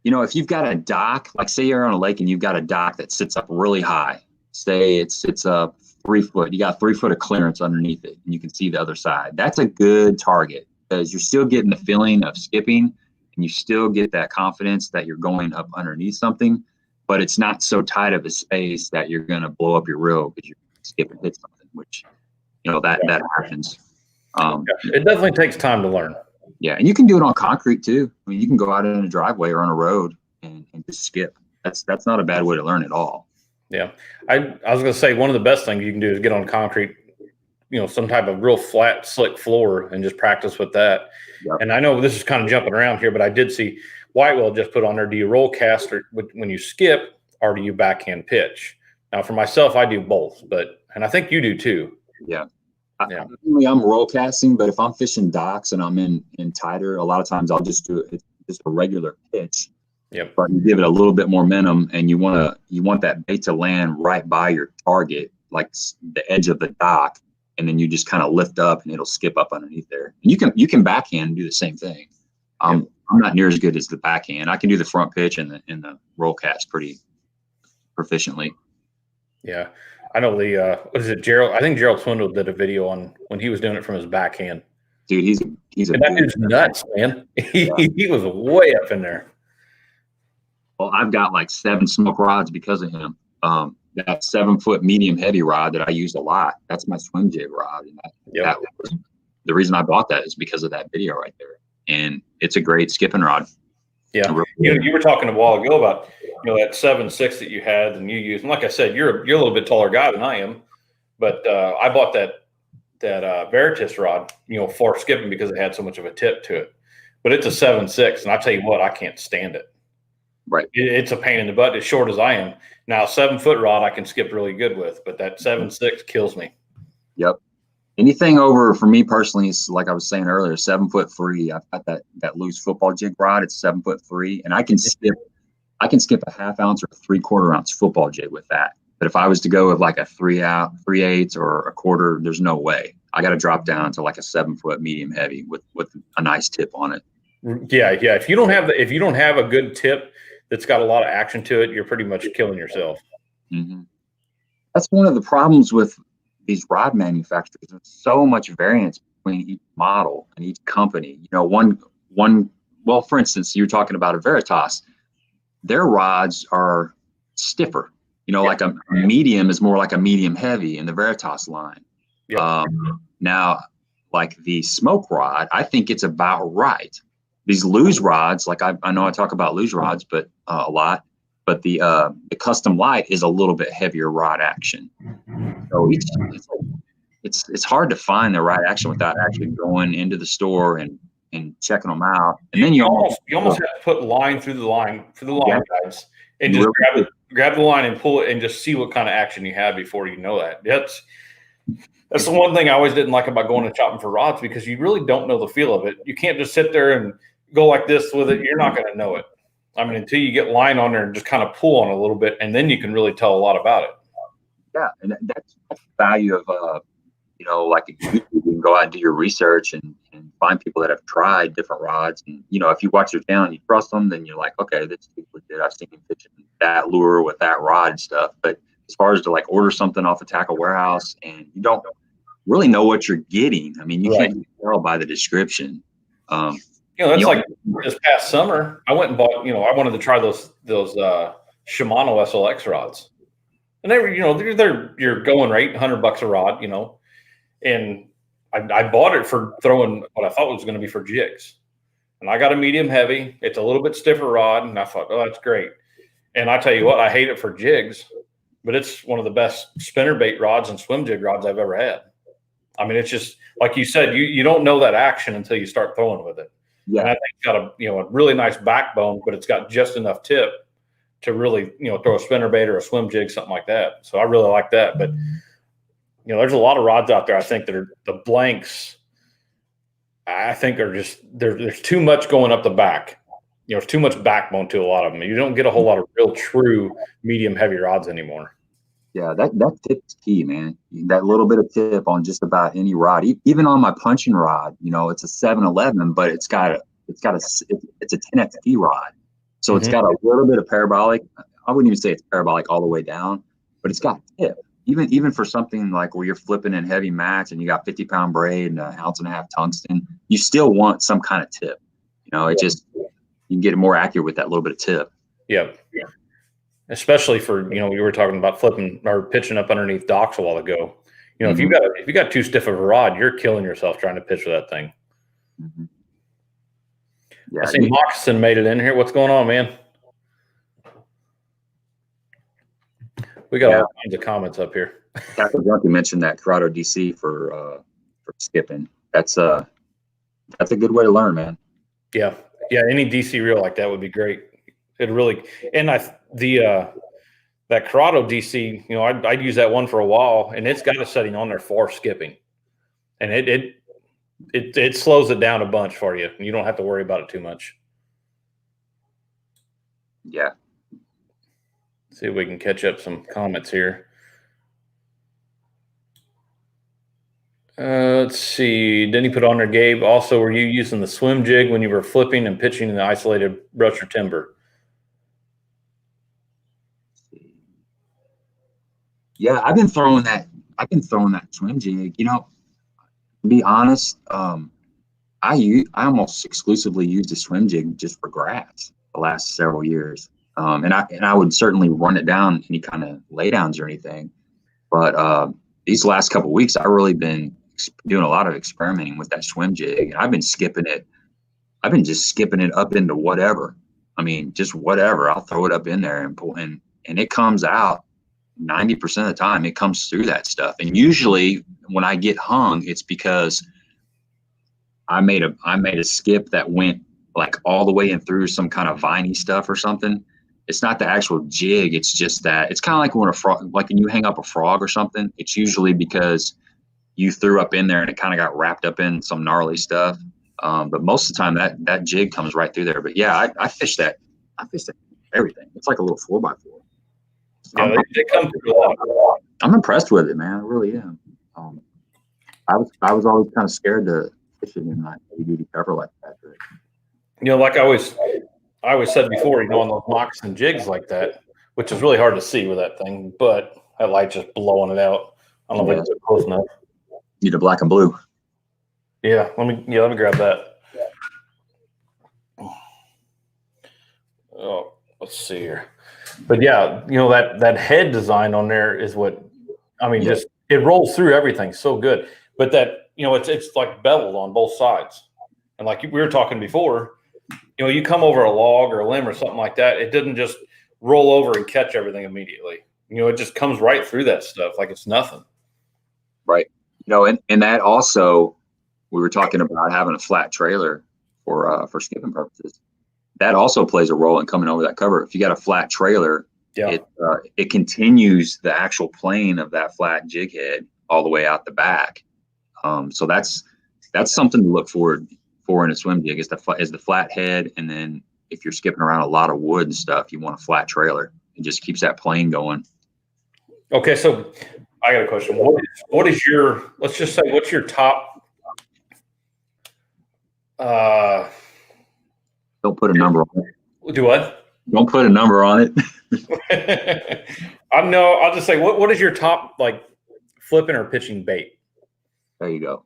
if you've got a dock, like say you're on a lake and you've got a dock that sits up really high, say it's 3 foot, you got 3 foot of clearance underneath it and you can see the other side. That's a good target because you're still getting the feeling of skipping and you still get that confidence that you're going up underneath something, but it's not so tight of a space that you're going to blow up your reel because you skip and hit something, which, that happens. It definitely takes time to learn. Yeah. And you can do it on concrete too. I mean, you can go out in a driveway or on a road and just skip. That's not a bad way to learn at all. Yeah. I was going to say one of the best things you can do is get on concrete, some type of real flat, slick floor and just practice with that. Yep. And I know this is kind of jumping around here, but I did see Whitewell just put on there, do you roll cast or when you skip or do you backhand pitch? Now for myself, I do both, and I think you do too. Yeah. I'm roll casting, but if I'm fishing docks and I'm in tighter, a lot of times I'll just do it just a regular pitch. Yep. But you give it a little bit more momentum, and you want that bait to land right by your target, like the edge of the dock, and then you just kind of lift up, and it'll skip up underneath there. And you can backhand and do the same thing. I'm not near as good as the backhand. I can do the front pitch and the roll cast pretty proficiently. Yeah, I know what is it, Gerald? I think Gerald Swindle did a video on when he was doing it from his backhand. Dude, he's a that dude's nuts, man. He was way up in there. Well, I've got like 7 smoke rods because of him. That 7 foot medium heavy rod that I use a lot. That's my swim jig rod. And that was, the reason I bought that is because of that video right there. And it's a great skipping rod. Yeah. You were talking a while ago about, that 7.6 that you had and you use. And like I said, you're a little bit taller guy than I am, but I bought that Veritas rod, for skipping because it had so much of a tip to it. But it's a 7.6, and I tell you what, I can't stand it. Right. It's a pain in the butt, as short as I am. Now, 7 foot rod I can skip really good with, but that 7.6 kills me. Yep. Anything over, for me personally, is like I was saying earlier, 7'3". I've got that loose football jig rod. It's 7'3", and I can skip a half ounce or 3/4 ounce football jig with that. But if I was to go with like a 3/8 or a quarter, there's no way. I got to drop down to like a 7 foot medium heavy with a nice tip on it. Yeah. If you don't have a good tip that's got a lot of action to it, you're pretty much killing yourself. Mm-hmm. That's one of the problems with these rod manufacturers. There's so much variance between each model and each company. Well, for instance, you're talking about a Veritas. Their rods are stiffer. Like a medium is more like a medium heavy in the Veritas line. Yeah. Now, like the smoke rod, I think it's about right. These luge rods, like I know I talk about luge rods, but a lot. But the custom light is a little bit heavier rod action. So it's hard to find the right action without actually going into the store and checking them out. And then you almost have to put line through the line for the line guides and just grab the line and pull it and just see what kind of action you have before you know that. That's the one thing I always didn't like about going and shopping for rods, because you really don't know the feel of it. You can't just sit there and go like this with it. You're not going to know it. I mean, until you get line on there and just kind of pull on it a little bit, and then you can really tell a lot about it. Yeah, and that's the value of like YouTube. You can go out and do your research and find people that have tried different rods. And if you watch their channel and you trust them, then you're like, okay, this is legit. I've seen him fishing that lure with that rod and stuff. But as far as to like order something off a tackle warehouse and you don't really know what you're getting, I mean, you can't tell by the description. That's like this past summer, I went and bought, I wanted to try those Shimano SLX rods. And they were, you're going right, $100 a rod, and I bought it for throwing what I thought was going to be for jigs. And I got a medium heavy. It's a little bit stiffer rod. And I thought, oh, that's great. And I tell you what, I hate it for jigs, but it's one of the best spinnerbait rods and swim jig rods I've ever had. I mean, it's just, like you said, you don't know that action until you start throwing with it. Yeah. And I think it's got a really nice backbone, but it's got just enough tip to really, throw a spinnerbait or a swim jig, something like that. So I really like that. But, there's a lot of rods out there, I think, that are the blanks. I think are just there's too much going up the back. There's too much backbone to a lot of them. You don't get a whole lot of real true medium heavy rods anymore. Yeah, that tip is key, man. That little bit of tip on just about any rod, even on my punching rod, it's a 711, but it's a 10XP rod. So it's got a little bit of parabolic. I wouldn't even say it's parabolic all the way down, but it's got tip. Even for something like where you're flipping in heavy mats and you got 50-pound braid and 1.5 ounce tungsten, you still want some kind of tip. It just, you can get it more accurate with that little bit of tip. Yep. Yeah. Especially for, we were talking about flipping or pitching up underneath docks a while ago. If you got too stiff of a rod, you're killing yourself trying to pitch with that thing. Mm-hmm. Yeah, I see Moccasin made it in here. What's going on, man? We got all kinds of comments up here. Captain Junkie mentioned that Corrado DC for skipping. That's a good way to learn, man. Yeah. Any DC reel like that would be great. It really, and that Corrado DC, I'd use that one for a while, and it's got a setting on there for skipping, and it slows it down a bunch for you. You don't have to worry about it too much. Yeah. See if we can catch up some comments here. Let's see. Didn't he put on there, Gabe? Also, were you using the swim jig when you were flipping and pitching in the isolated brush or timber? Yeah, I've been throwing that swim jig. To be honest, I almost exclusively use the swim jig just for grass the last several years. And I would certainly run it down any kind of laydowns or anything. But these last couple of weeks, I've really been doing a lot of experimenting with that swim jig. And I've been skipping it. I've been just skipping it up into whatever. I mean, just whatever. I'll throw it up in there and pull, and it comes out 90% of the time. It comes through that stuff. And usually when I get hung, it's because I made a skip that went like all the way in through some kind of viney stuff or something. It's not the actual jig. It's just that it's kind of like when a frog, like when you hang up a frog or something, it's usually because you threw up in there and it kind of got wrapped up in some gnarly stuff. But most of the time that jig comes right through there. But yeah, I fish that. I fish that everything. It's like a little 4x4. Yeah, they come through a lot. I'm impressed with it, man. I really am. I was always kind of scared to fish it in my heavy duty cover like that. But, like I always said before, on those moccasin jigs like that, which is really hard to see with that thing, but that light's just blowing it out. I don't know if it's close enough. Need a black and blue. Yeah, let me grab that. Oh, let's see here. But yeah, that head design on there is what just it rolls through everything so good. But that it's like beveled on both sides, and like we were talking before, you come over a log or a limb or something like that, it doesn't just roll over and catch everything immediately. It just comes right through that stuff like it's nothing. Right. And that also, we were talking about having a flat trailer for skipping purposes. That also plays a role in coming over that cover. If you got a flat trailer, it continues the actual plane of that flat jig head all the way out the back. So that's something to look forward for in a swim jig is the flat head. And then if you're skipping around a lot of wood and stuff, you want a flat trailer. It just keeps that plane going. Okay, so I got a question. What is your, let's just say, what's your top? Don't put a number on it. Do what? Don't put a number on it. I'll just say, what is your top, like, flipping or pitching bait? There you go.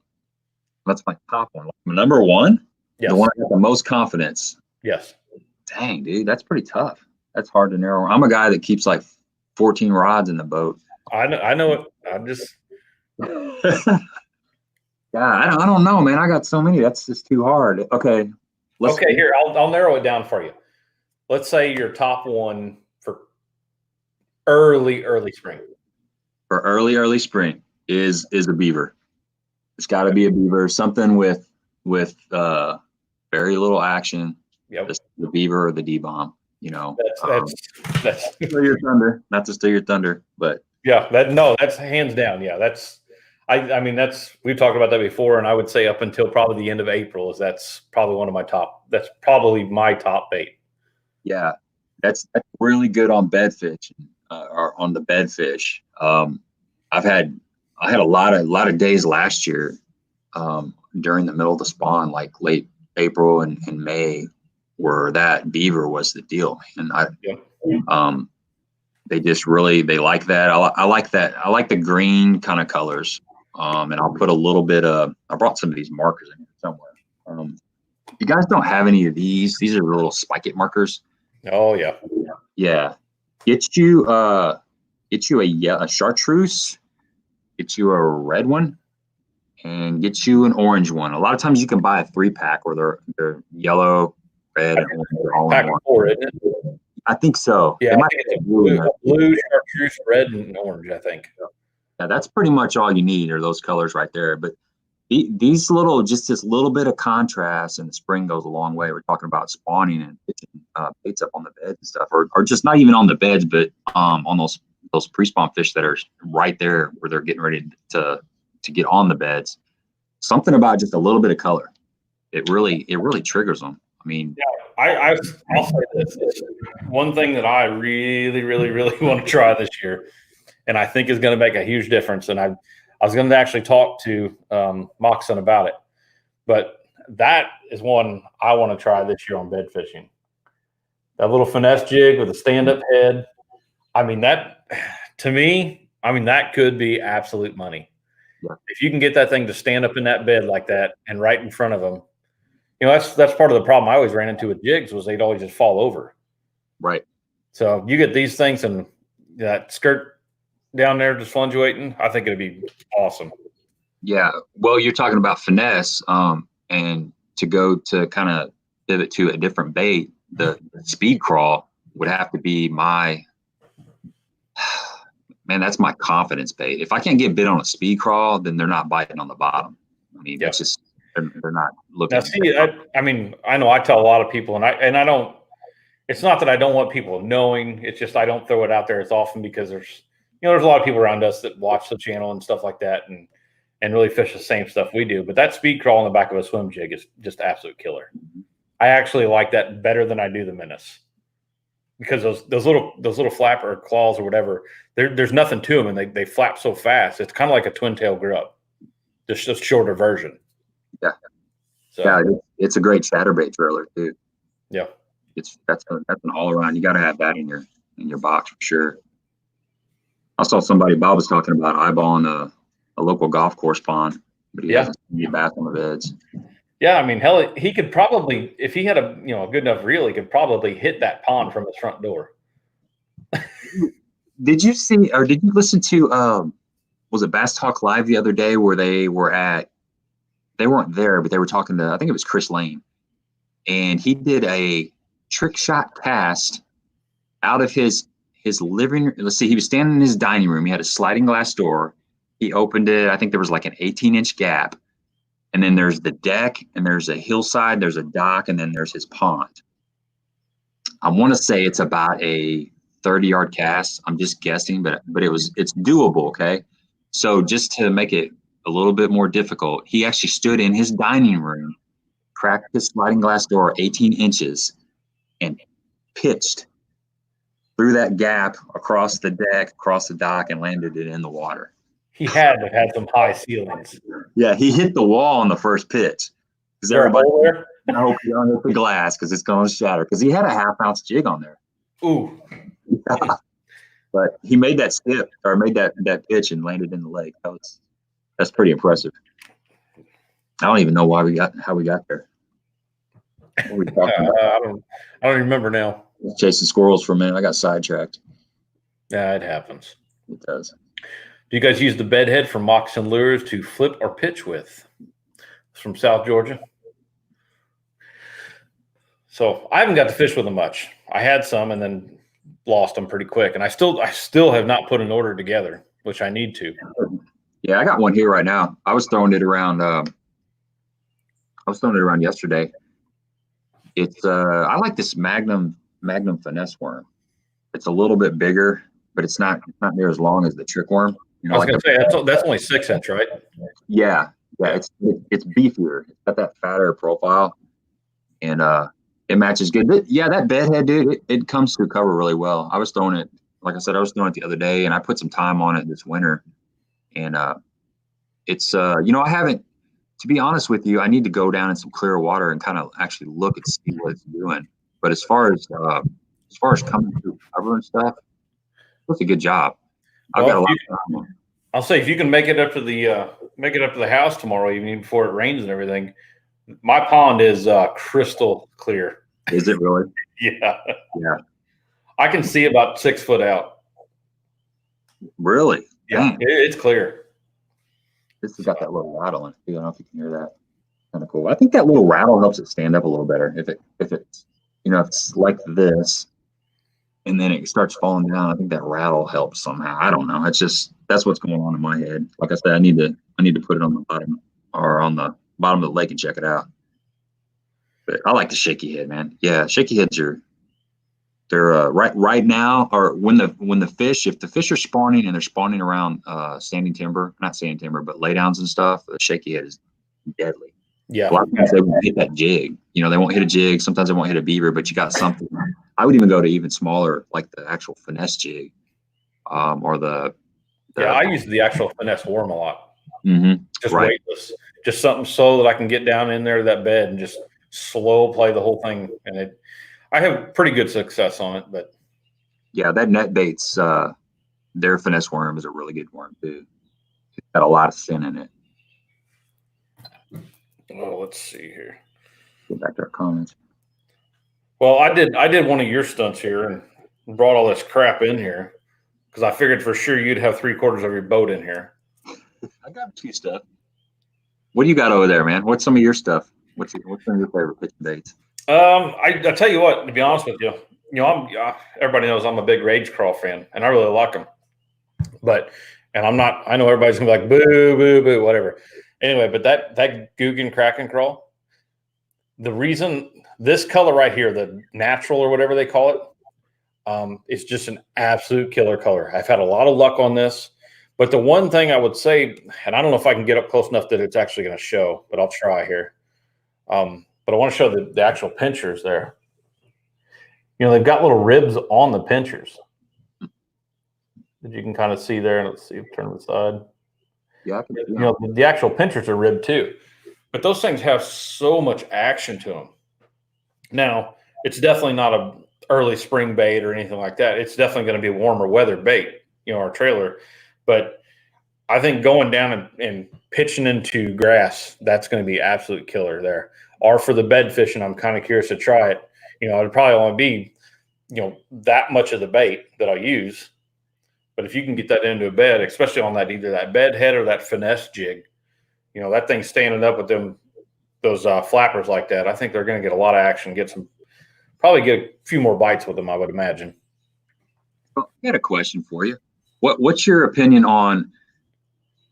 That's my top one. Number one? Yes. The one I got the most confidence. Yes. Dang, dude, that's pretty tough. That's hard to narrow. I'm a guy that keeps like 14 rods in the boat. I know it. I'm just. Yeah, I don't know, man. I got so many. That's just too hard. Okay. Here, I'll narrow it down for you. Let's say your top one for early spring. For early spring is a beaver. It's got to be a beaver. Something with very little action. Yep. The beaver or the D-bomb. You know, That's steal your thunder, not to steal your thunder, but yeah, that's hands down. Yeah, I mean, we've talked about that before, and I would say up until probably the end of April that's probably one of my top. That's probably my top bait. yeah, that's really good on bedfish or on the bedfish. I had a lot of days last year during the middle of the spawn, like late April and May, where that beaver was the deal. And they just really, they like that. I like that. I like the green kind of colors. And I'll put a little bit of, I brought some of these markers in here somewhere. You guys don't have any of these. These are little spike it markers. Oh yeah. Yeah. Get you a chartreuse, get you a red one, and get you an orange one. A lot of times you can buy a 3-pack where they're yellow, red, and orange all in one. 4, isn't it? I think so. Yeah, I think it's blue, chartreuse, red, and orange, I think. Yeah, that's pretty much all you need are those colors right there. But these little, just this little bit of contrast in the spring goes a long way. We're talking about spawning and pitching baits up on the beds and stuff, or just not even on the beds, but on those pre-spawn fish that are right there where they're getting ready to get on the beds. Something about just a little bit of color, it really triggers them. I mean, yeah, I'll say this. One thing that I really, really, really want to try this year, and I think is going to make a huge difference. And I was going to actually talk to Moxon about it, but that is one I want to try this year on bed fishing. That little finesse jig with a stand-up head. I mean, that to me, that could be absolute money. Yeah. If you can get that thing to stand up in that bed like that and right in front of them, that's part of the problem I always ran into with jigs was they'd always just fall over. Right. So you get these things and that skirt down there just fluctuating, I think it'd be awesome. Yeah. Well, you're talking about finesse, and to go to kind of pivot to a different bait, the speed crawl would have to be that's my confidence bait. If I can't get bit on a speed crawl, then they're not biting on the bottom. I mean, that's just, they're not looking. Now, see, I know I tell a lot of people, and I don't, it's not that I don't want people knowing, it's just I don't throw it out there as often because there's a lot of people around us that watch the channel and stuff like that and really fish the same stuff we do. But that speed crawl in the back of a swim jig is just absolute killer. I actually like that better than I do the menace. Because those little flapper claws or whatever, there's nothing to them, and they flap so fast. It's kind of like a twin tail grub, just a shorter version. Yeah. So, yeah, it's a great chatterbait trailer too. Yeah. That's an all around. You got to have that in your box for sure. I saw Bob was talking about eyeballing a local golf course pond, but he hasn't seen any bass on the beds. Yeah, I mean, hell, he could probably, if he had a good enough reel, he could probably hit that pond from his front door. Did you see or did you listen to was it Bass Talk Live the other day where they weren't there, but they were talking to, I think it was Chris Lane, and he did a trick shot cast out of his living room. Let's see, he was standing in his dining room. He had a sliding glass door. He opened it. I think there was like an 18-inch gap. And then there's the deck, and there's a hillside, there's a dock, and then there's his pond. I want to say it's about a 30-yard cast. I'm just guessing, but it's doable. Okay, so just to make it a little bit more difficult, he actually stood in his dining room, cracked his sliding glass door 18 inches, and pitched through that gap across the deck, across the dock, and landed it in the water. He had to have had some high ceilings. Yeah, he hit the wall on the first pitch. Is there a hole there? I hope you don't hit the glass because it's going to shatter. Because he had a 1/2-ounce jig on there. Ooh. Yeah. But he made that skip or made that pitch and landed in the lake. That's pretty impressive. I don't even know how we got there. What were we talking about? I don't remember now. Chasing squirrels for a minute. I got sidetracked. Yeah, it happens. It does. Do you guys use the bed head from Moxon Lures to flip or pitch with? It's from South Georgia. So I haven't got to fish with them much. I had some and then lost them pretty quick. And I still have not put an order together, which I need to. Yeah, I got one here right now. I was throwing it around. Yesterday. It's I like this Magnum Magnum finesse worm. It's a little bit bigger, but it's not near as long as the trick worm. You I know, was going to say that's only 6 inch, right? yeah. It's beefier. It's got that fatter profile, and it matches good. That bed head, dude, it comes through cover really well. I was throwing it, like I said, I was throwing it the other day, and I put some time on it this winter, and it's I haven't. To be honest with you, I need to go down in some clear water and kind of actually look and see what it's doing. But as far as coming through cover and stuff, it's a good job. I've got a lot of time. I'll say if you can make it up to the house tomorrow evening before it rains and everything, my pond is crystal clear. Is it really? Yeah. Yeah. I can see about 6 foot out. Really? Yeah, it's clear. This has got that little rattle in it. I don't know if you can hear that. Kind of cool. I think that little rattle helps it stand up a little better. If it's it's like this, and then it starts falling down, I think that rattle helps somehow. I don't know. That's what's going on in my head. Like I said, I need to put it on the bottom or on the bottom of the lake and check it out. But I like the shaky head, man. Yeah, shaky heads they're right now, or when the fish, if the fish are spawning and they're spawning around standing timber, not standing timber, but laydowns and stuff, the shaky head is deadly. Yeah. A lot of times they won't hit that jig. They won't hit a jig. Sometimes they won't hit a beaver, but you got something. I would even go to even smaller, like the actual finesse jig, or the I use the actual finesse worm a lot. Mm-hmm. Just weightless, just something so that I can get down in there to that bed and just slow play the whole thing, and I have pretty good success on it. But yeah, that net baits, their finesse worm is a really good worm too. It's got a lot of sin in it. Oh, let's see here. Get back to our comments. Well, I did one of your stunts here and brought all this crap in here because I figured for sure you'd have 3/4 of your boat in here. I got a few stuff. What do you got over there, man? What's some of your stuff? What's some of your favorite pitching baits? I tell you what, to be honest with you, everybody knows I'm a big Rage Crawl fan, and I really like them. And I know everybody's gonna be like, boo, boo, boo, whatever. Anyway, but that Guggen Kraken Crawl, the reason this color right here, the natural or whatever they call it, is just an absolute killer color. I've had a lot of luck on this, but the one thing I would say, and I don't know if I can get up close enough that it's actually going to show, but I'll try here. But I want to show the actual pinchers there. They've got little ribs on the pinchers that you can kind of see there. Let's see, turn to the side. Yeah. The actual pinchers are ribbed too, but those things have so much action to them. Now, it's definitely not a early spring bait or anything like that. It's definitely going to be a warmer weather bait, our trailer. But I think going down and pitching into grass, that's going to be absolute killer there. Or for the bed fishing, I'm kind of curious to try it. It'd probably only be, that much of the bait that I'll use. But if you can get that into a bed, especially on either that bed head or that finesse jig, that thing standing up with those flappers like that, I think they're going to get a lot of action, probably get a few more bites with them, I would imagine. Well, I got a question for you. What's your opinion on,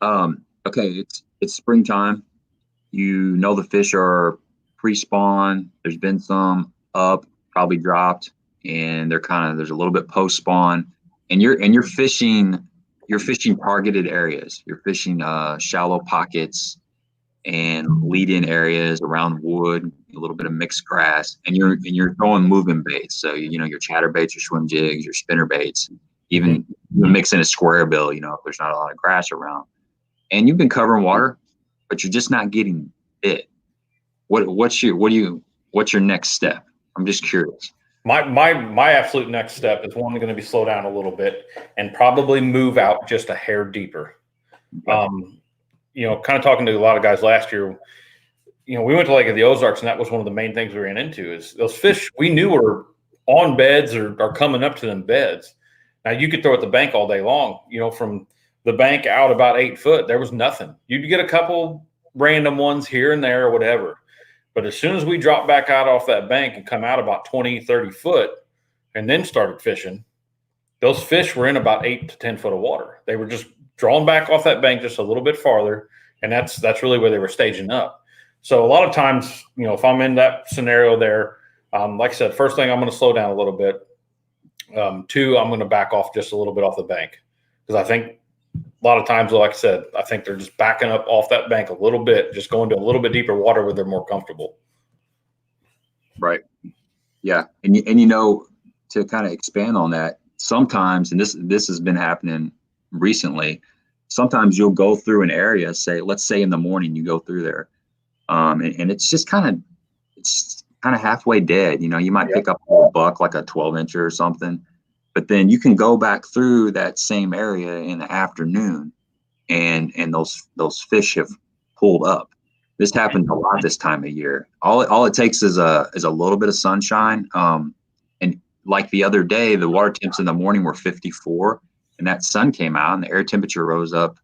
okay, it's springtime. The fish are pre-spawn. There's been some up, probably dropped, and there's a little bit post-spawn. And you're fishing targeted areas. You're fishing shallow pockets and lead-in areas around wood, a little bit of mixed grass, and you're throwing moving baits. So your chatter baits, your swim jigs, your spinner baits, even mixing a square bill. If there's not a lot of grass around, and you've been covering water, but you're just not getting bit. What's your next step? I'm just curious. My absolute next step is going to be slow down a little bit and probably move out just a hair deeper. Kind of talking to a lot of guys last year, we went to Lake of the Ozarks, and that was one of the main things we ran into is those fish we knew were on beds or coming up to them beds. Now you could throw at the bank all day long, from the bank out about 8 foot, there was nothing. You'd get a couple random ones here and there or whatever. But as soon as we dropped back out off that bank and come out about 20, 30 foot and then started fishing, those fish were in about 8 to 10 foot of water. They were just drawn back off that bank just a little bit farther, and that's really where they were staging up. So a lot of times, if I'm in that scenario there, Like I said, first thing, I'm going to slow down a little bit. Two, I'm going to back off just a little bit off the bank, because I think a lot of times, like I said, I think they're just backing up off that bank a little bit, just going to a little bit deeper water where they're more comfortable. Right. Yeah. And to kind of expand on that, sometimes, and this has been happening recently, sometimes you'll go through an area, let's say in the morning you go through there, and it's just kind of halfway dead. You might pick up a buck, like a 12-incher or something, but then you can go back through that same area in the afternoon, and those fish have pulled up. This happens a lot this time of year. All it takes is a little bit of sunshine. And like the other day, the water temps in the morning were 54, and that sun came out and the air temperature rose up,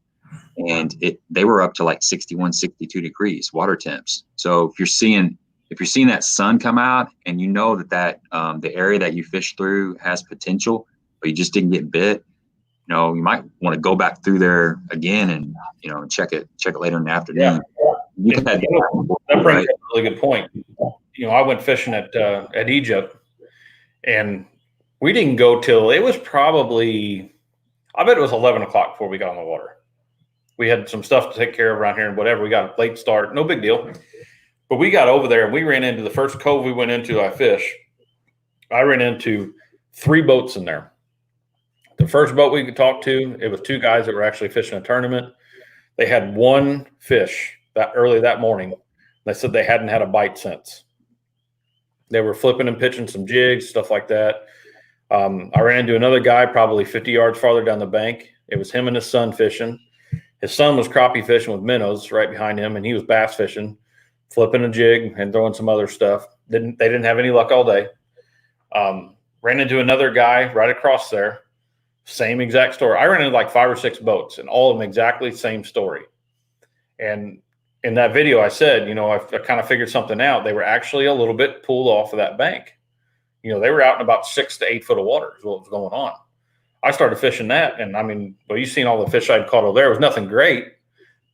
and they were up to like 61, 62 degrees water temps. So if you're seeing that sun come out, and that the area that you fished through has potential, but you just didn't get bit, you might want to go back through there again and check it later in the afternoon. Yeah. That brings up a really good point. I went fishing at Egypt, and we didn't go till it was probably, I bet it was 11 o'clock before we got on the water. We had some stuff to take care of around here and whatever. We got a late start, no big deal. But we got over there and we ran into the first cove we went into. I ran into 3 boats in there. The first boat we could talk to, it was 2 guys that were actually fishing a tournament. They had 1 fish that early that morning. They said they hadn't had a bite since. They were flipping and pitching some jigs, stuff like that. I ran into another guy probably 50 yards farther down the bank. It was him and his son fishing. His son was crappie fishing with minnows right behind him, and he was bass fishing, flipping a jig and throwing some other stuff. They didn't have any luck all day. Ran into another guy right across there. Same exact story. I ran into like 5 or 6 boats, and all of them exactly the same story. And in that video, I said, I kind of figured something out. They were actually a little bit pulled off of that bank. They were out in about 6 to 8 foot of water is what was going on. I started fishing that, and you've seen all the fish I'd caught over there. It was nothing great,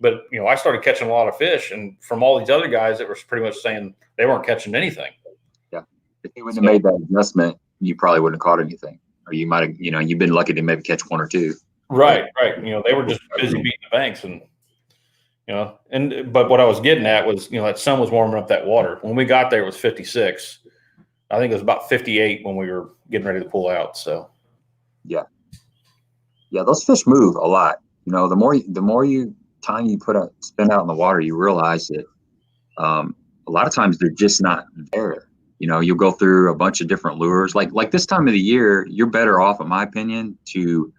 but I started catching a lot of fish, and from all these other guys that were pretty much saying they weren't catching anything. Yeah, if you wouldn't have made that adjustment, you probably wouldn't have caught anything, or you might have, you've been lucky to maybe catch 1 or 2. Right. They were just busy beating the banks, and but what I was getting at was, that sun was warming up that water. When we got there, it was 56. I think it was about 58 when we were getting ready to pull out. So, yeah, those fish move a lot. The more time you spend out in the water, you realize that a lot of times they're just not there. You'll go through a bunch of different lures. Like this time of the year, you're better off, in my opinion, to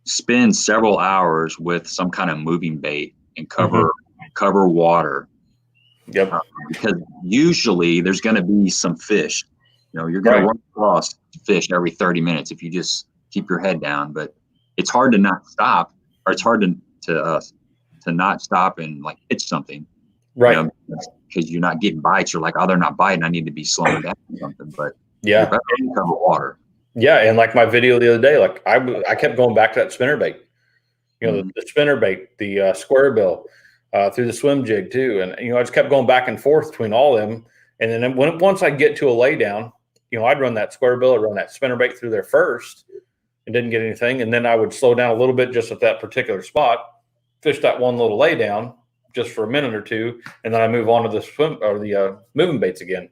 spend several hours with some kind of moving bait and cover water. Yep. Because usually there's going to be some fish. You're going to run across fish every 30 minutes if you just keep your head down. But it's hard to not stop, or it's hard to not stop and like hit something. Right. Because you're not getting bites. You're like, oh, they're not biting. I need to be slowing down or something. But yeah, you're better to cover water. Yeah, and like my video the other day, like I kept going back to that spinner bait. The spinner bait, the square bill, through the swim jig too, and I just kept going back and forth between all of them. And then once I get to a lay down, I'd run that square bill, I'd run that spinner bait through there first, and didn't get anything. And then I would slow down a little bit just at that particular spot, fish that one little lay down just for a minute or two, and then I move on to the swim or the moving baits again.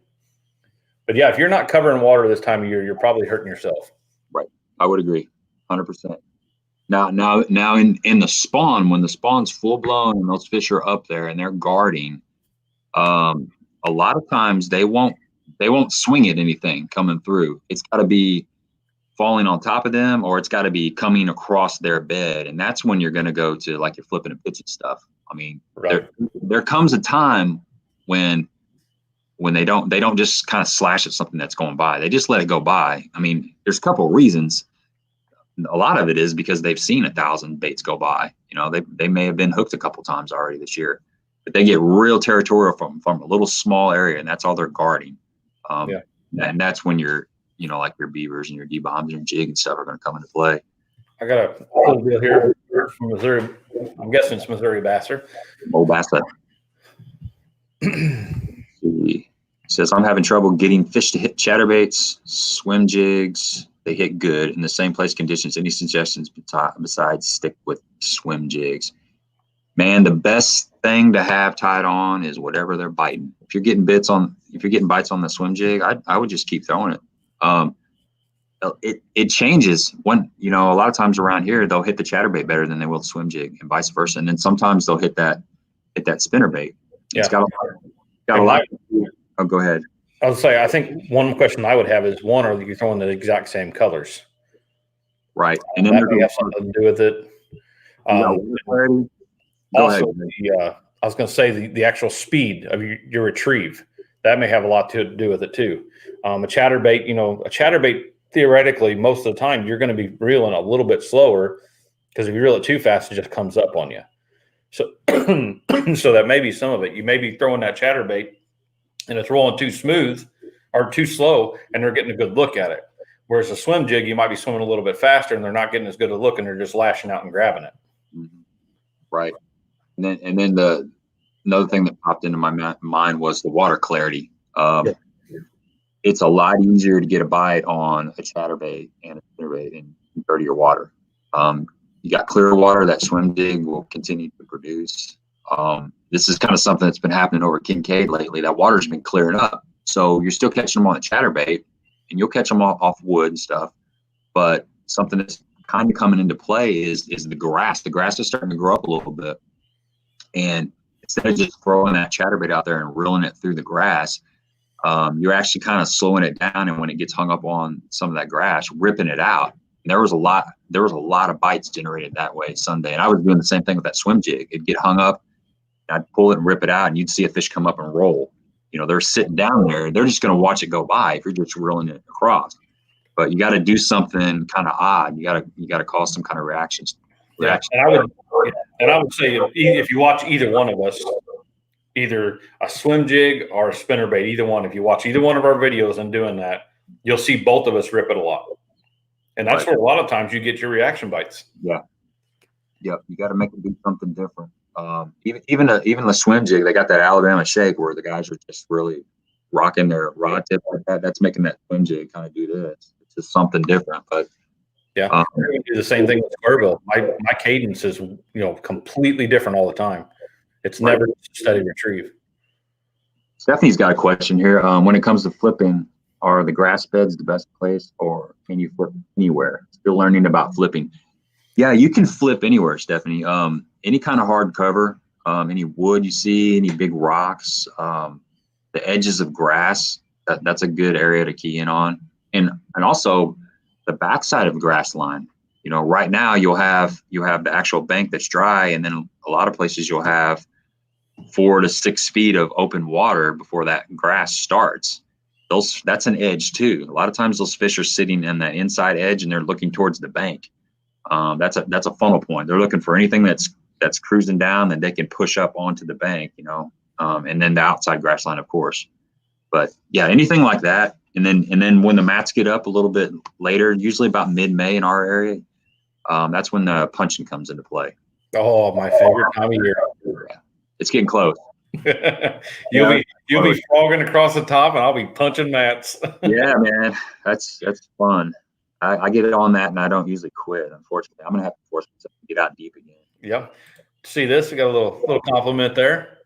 But yeah, if you're not covering water this time of year, you're probably hurting yourself. Right. I would agree 100%. Now in the spawn, when the spawn's full blown and those fish are up there and they're guarding, a lot of times they won't swing at anything coming through. It's got to be falling on top of them, or it's got to be coming across their bed. And that's when you're going to go to like your flipping and pitching stuff. There comes a time when they don't just kind of slash at something that's going by. They just let it go by. There's a couple of reasons. A lot of it is because they've seen 1,000 baits go by. They may have been hooked a couple times already this year, but they get real territorial from a little small area, and that's all they're guarding. And that's when like your beavers and your D-bombs and your jig and stuff are going to come into play. I got a cool deal here from Missouri. I'm guessing it's Missouri Basser. Old Basser. Says, I'm having trouble getting fish to hit chatterbaits, swim jigs. They hit good in the same place conditions. Any suggestions besides stick with swim jigs? Man, the best thing to have tied on is whatever they're biting. If you're getting bites on the swim jig, I would just keep throwing it. It changes when, a lot of times around here, they'll hit the chatterbait better than they will the swim jig and vice versa. And then sometimes they'll hit that spinnerbait. Yeah. It's got a lot. Oh, go ahead. I would say, I think one question I would have is, one, are you throwing the exact same colors? Right. And then that may have something to do with it. Also, I was going to say the actual speed of your retrieve, that may have a lot to do with it too. A chatterbait, theoretically, most of the time, you're going to be reeling a little bit slower, because if you reel it too fast, it just comes up on you. So, so that may be some of it. You may be throwing that chatterbait and it's rolling too smooth or too slow, and they're getting a good look at it. Whereas a swim jig, you might be swimming a little bit faster and they're not getting as good a look, and they're just lashing out and grabbing it. Right. And then another thing that popped into my mind was the water clarity. It's a lot easier to get a bite on a chatterbait and a spinnerbait in dirtier water. You got clear water, that swim jig will continue to produce. This is kind of something that's been happening over Kincaid lately. That water's been clearing up. So you're still catching them on a chatterbait, and you'll catch them off wood and stuff. But something that's kind of coming into play is the grass. The grass is starting to grow up a little bit. And instead of just throwing that chatterbait out there and reeling it through the grass, you're actually kind of slowing it down. And when it gets hung up on some of that grass, ripping it out. And there was a lot of bites generated that way Sunday. And I was doing the same thing with that swim jig. It'd get hung up, I'd pull it and rip it out, and you'd see a fish come up and roll. They're sitting down there. They're just going to watch it go by if you're just reeling it across. But you got to do something kind of odd. You got to cause some kind of reactions. Yeah, and I would say if you watch either one of us, either a swim jig or a spinnerbait, either one, if you watch either one of our videos and doing that, you'll see both of us rip it a lot. And that's where a lot of times you get your reaction bites. Yeah. Yep. You got to make it do something different. Even the swim jig, they got that Alabama shake where the guys are just really rocking their rod tip like that. That's making that swim jig kind of do this. It's just something different. But yeah, we do the same thing with Squirrelbill. My cadence is completely different all the time. It's never a steady retrieve. Stephanie's got a question here. When it comes to flipping, are the grass beds the best place, or can you flip anywhere? Still learning about flipping. Yeah, you can flip anywhere, Stephanie. Any kind of hard cover, any wood you see, any big rocks, the edges of grass, that's a good area to key in on. And also the backside of grass line. Right now you have the actual bank that's dry, and then a lot of places you'll have 4 to 6 feet of open water before that grass starts. That's an edge too. A lot of times those fish are sitting in that inside edge and they're looking towards the bank. That's a funnel point. They're looking for anything that's cruising down that they can push up onto the bank, and then the outside grass line, of course. But yeah, anything like that. And then when the mats get up a little bit later, usually about mid-May in our area, that's when the punching comes into play. Oh, my favorite time of year. Yeah. It's getting close. You'll be frogging across the top, and I'll be punching mats. Yeah, man, that's fun. I get it on that, and I don't usually quit. Unfortunately, I'm gonna have to force myself to get out deep again. Yep. See this? We got a little compliment there.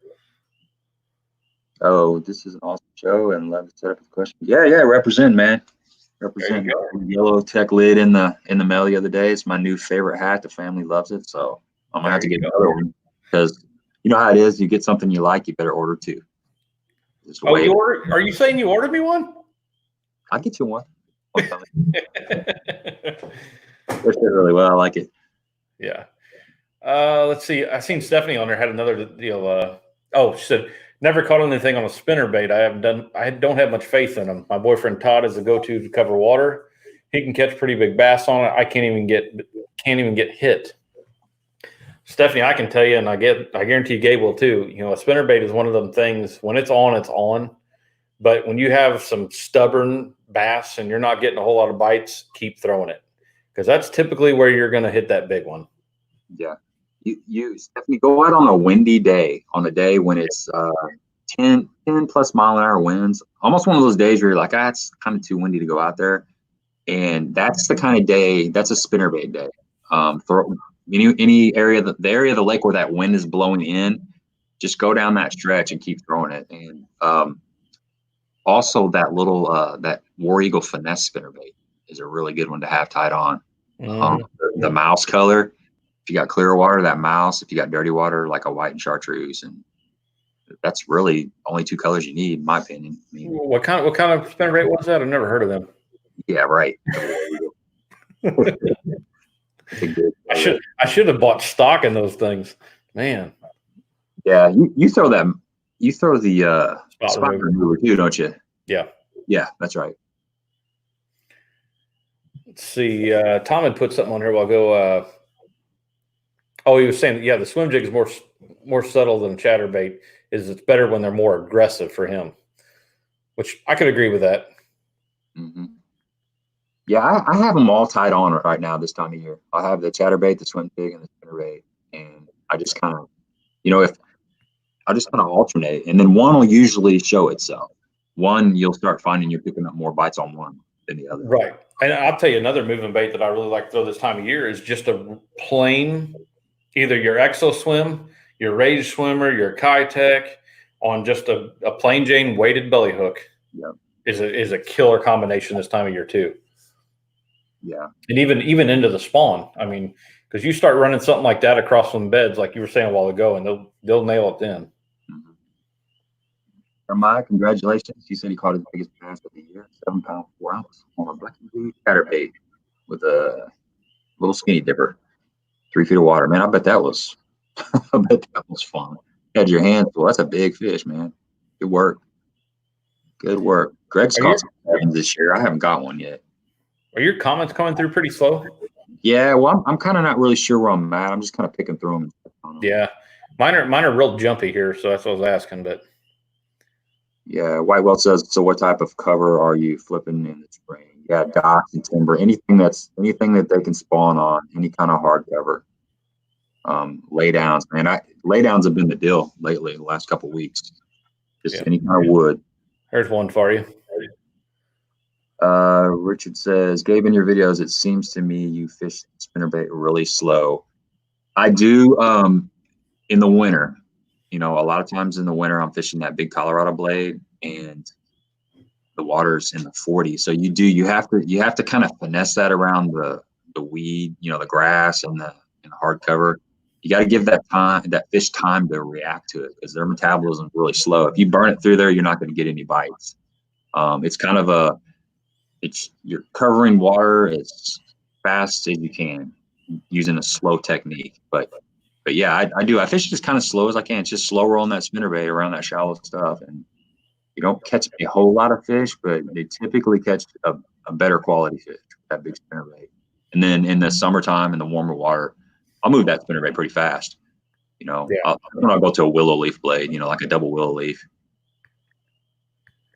Oh, this is an awesome show, and love to set up a question. Yeah, represent, man. Represent. Yellow tech lid in the mail the other day. It's my new favorite hat. The family loves it, so I'm gonna have to get another one, because you know how it is. You get something you like, you better order two. Are you saying you ordered me one? I'll get you one. Works really well. I like it. Yeah. Let's see. I seen Stephanie on there had another deal. She said never caught anything on a spinnerbait. I don't have much faith in them. My boyfriend Todd is the go-to to cover water. He can catch pretty big bass on it. I can't even get hit. Stephanie, I can tell you, and I guarantee Gabe will too. A spinnerbait is one of them things. When it's on, it's on. But when you have some stubborn bass and you're not getting a whole lot of bites, keep throwing it, because that's typically where you're going to hit that big one. Yeah. You Stephanie, go out on a windy day, on a day when it's 10 10 plus mile an hour winds. Almost one of those days where you're like, it's kind of too windy to go out there. And that's the kind of day, that's a spinnerbait day. For any area, the area of the lake where that wind is blowing in, just go down that stretch and keep throwing it. And also that little, that War Eagle finesse spinnerbait is a really good one to have tied on. The mouse color, if you got clear water, that mouse. If you got dirty water, like a white and chartreuse. And that's really only 2 colors you need, in my opinion. I mean, what kind of spinnerbait was that? I've never heard of them. Yeah, right. I should have bought stock in those things, man. Yeah, you throw them. You throw the spot remover too, don't you? Yeah. Yeah, that's right. Let's see. Tom had put something on here a while ago. He was saying, the swim jig is more subtle than chatterbait. It's better when they're more aggressive for him, which I could agree with that. Mm-hmm. Yeah, I have them all tied on right now this time of year. I have the chatterbait, the swim jig, and the spinnerbait, and I just kind of, I just kind of alternate, and then one will usually show itself. One, you'll start finding you're picking up more bites on one than the other. Right. And I'll tell you another moving bait that I really like to throw this time of year is just a plain, either your Exo Swim, your Rage Swimmer, your Kitech, on just a plain Jane weighted belly hook. Yeah. Is a killer combination this time of year too. Yeah. And even into the spawn. I mean, because you start running something like that across some beds, like you were saying a while ago, and they'll nail it then. Jeremiah, congratulations. He said he caught his biggest bass of the year, 7 pound, 4 ounce on a black and blue chatterbait with a little skinny dipper, 3 feet of water. Man, I bet that was fun. You had your hands full. That's a big fish, man. Good work. Good work. Greg's caught some sevens this year. I haven't got one yet. Are your comments coming through pretty slow? Yeah, well, I'm kind of not really sure where I'm at. I'm just kind of picking through them. Yeah, mine are real jumpy here, so that's what I was asking. But yeah, Whitewell says, so what type of cover are you flipping in the spring? Yeah, docks and timber, anything that they can spawn on, any kind of hard cover. Laydowns, man. Laydowns have been the deal lately, the last couple of weeks. Just any kind of wood. There's one for you. Richard says, Gabe, in your videos, it seems to me you fish spinnerbait really slow. I do in the winter. A lot of times in the winter, I'm fishing that big Colorado blade, and the water's in the 40s. So you have to kind of finesse that around the weed, the grass and the hard cover. You got to give that fish time to react to it, because their metabolism is really slow. If you burn it through there, you're not going to get any bites. It's kind of you're covering water as fast as you can using a slow technique. But yeah, I fish as kind of slow as I can. It's just slow rolling that spinnerbait around that shallow stuff, and you don't catch a whole lot of fish, but they typically catch a better quality fish with that big spinnerbait. And then in the summertime in the warmer water, I'll move that spinnerbait pretty fast. I'll go to a willow leaf blade, like a double willow leaf.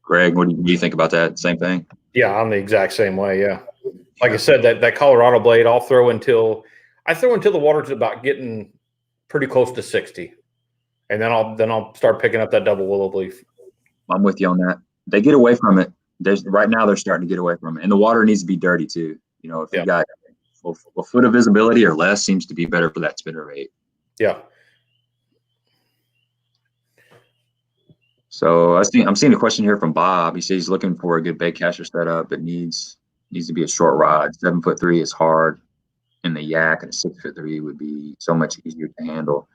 Greg, what do you think about that? Same thing? Yeah, I'm the exact same way. Yeah. Like I said, that Colorado blade, I'll throw until the water's about getting pretty close to 60. And then I'll start picking up that double willow leaf. I'm with you on that. They get away from it. Right now they're starting to get away from it. And the water needs to be dirty too. If you got a foot of visibility or less, seems to be better for that spinnerbait. Yeah. So I'm seeing a question here from Bob. He says he's looking for a good bait caster setup. It needs to be a short rod. 7'3" is hard in the yak, and a 6'3" would be so much easier to handle.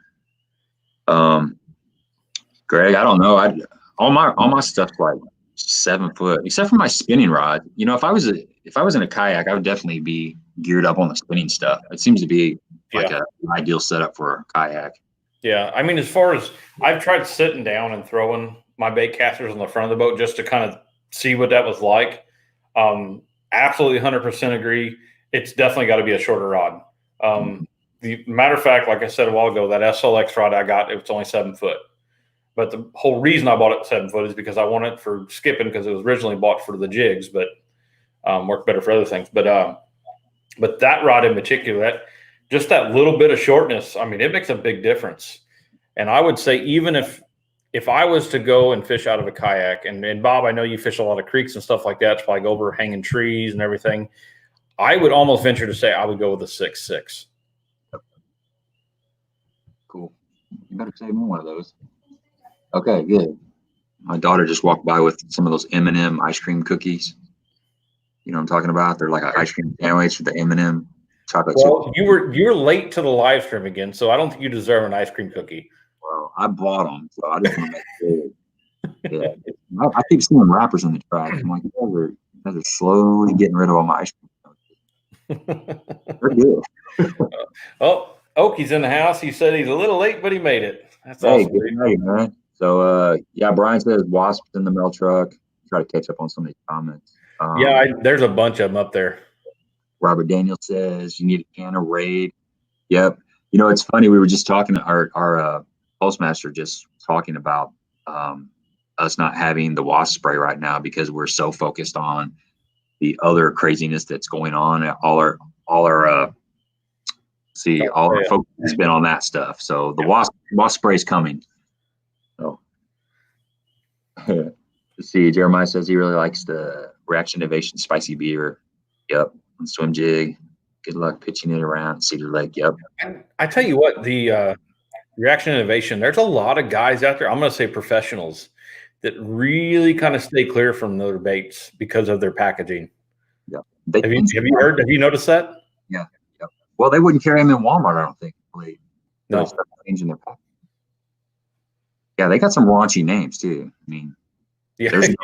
Greg, I don't know. All my stuff's like 7 foot, except for my spinning rod. If I was in a kayak, I would definitely be geared up on the spinning stuff. It seems to be like an ideal setup for a kayak. Yeah, I mean, as far as I've tried sitting down and throwing my bait casters on the front of the boat just to kind of see what that was like. Absolutely 100% agree. It's definitely got to be a shorter rod. The matter of fact, like I said a while ago, that SLX rod I got, it was only 7 foot. But the whole reason I bought it 7 foot is because I wanted it for skipping, because it was originally bought for the jigs, but worked better for other things. But that rod in particular, just that little bit of shortness, I mean, it makes a big difference. And I would say even if if I was to go and fish out of a kayak, and Bob, I know you fish a lot of creeks and stuff like that, it's like overhanging trees and everything. I would almost venture to say I would go with a 6.6. Cool. You better save me one of those. Okay, good. My daughter just walked by with some of those M&M ice cream cookies. You know what I'm talking about? They're like an ice cream sandwich with the M&M chocolate chip. Well, you were late to the live stream again, so I don't think you deserve an ice cream cookie. Well, I bought them, so I just want to make sure. Yeah, I keep seeing wrappers in the trash. I'm like, you guys are slowly getting rid of all my ice cream. They're good. Oh, Oakie's in the house. He said he's a little late, but he made it. That's Hey, awesome. good night, man. So, yeah, Brian says wasps in the mail truck. Try to catch up on some of these comments. Yeah, there's a bunch of them up there. Robert Daniel says you need a can of Raid. Yep. You know, it's funny. We were just talking to our postmaster, just talking about us not having the wasp spray right now because we're so focused on the other craziness that's going on. All our focus has been on that stuff. So the wasp spray is coming. So let's see. Jeremiah says he really likes the Reaction Innovation spicy beer. Yep. On Swim Jig. Good luck pitching it around Cedar Lake. Yep. I tell you what, the Reaction Innovation, there's a lot of guys out there, I'm going to say professionals, that really kind of stay clear from their baits because of their packaging. Yeah. Have you noticed that? Yeah. Yep. Well, they wouldn't carry them in Walmart, I don't think. No. They start changing their packaging. Yeah, they got some raunchy names too. I mean, there's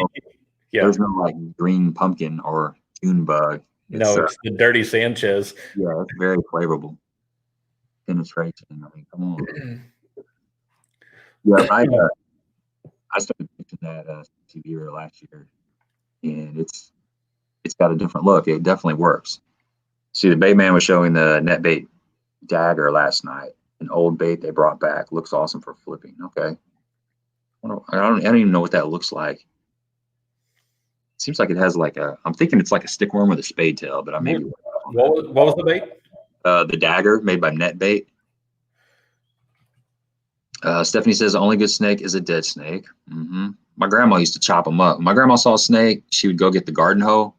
no like green pumpkin or June bug. It's the dirty Sanchez. Yeah, it's very flavorful. Penetration. I mean, come on. Yeah, I started pitching that TV last year, and it's got a different look. It definitely works. See, the bait man was showing the net bait dagger last night, an old bait they brought back. Looks awesome for flipping. Okay, I don't even know what that looks like. Seems like it has like I'm thinking it's like a stickworm with a spade tail, but I may be wrong. What was the bait? The dagger made by Net Bait. Stephanie says the only good snake is a dead snake. Mm-hmm. My grandma used to chop them up. When my grandma saw a snake, she would go get the garden hoe,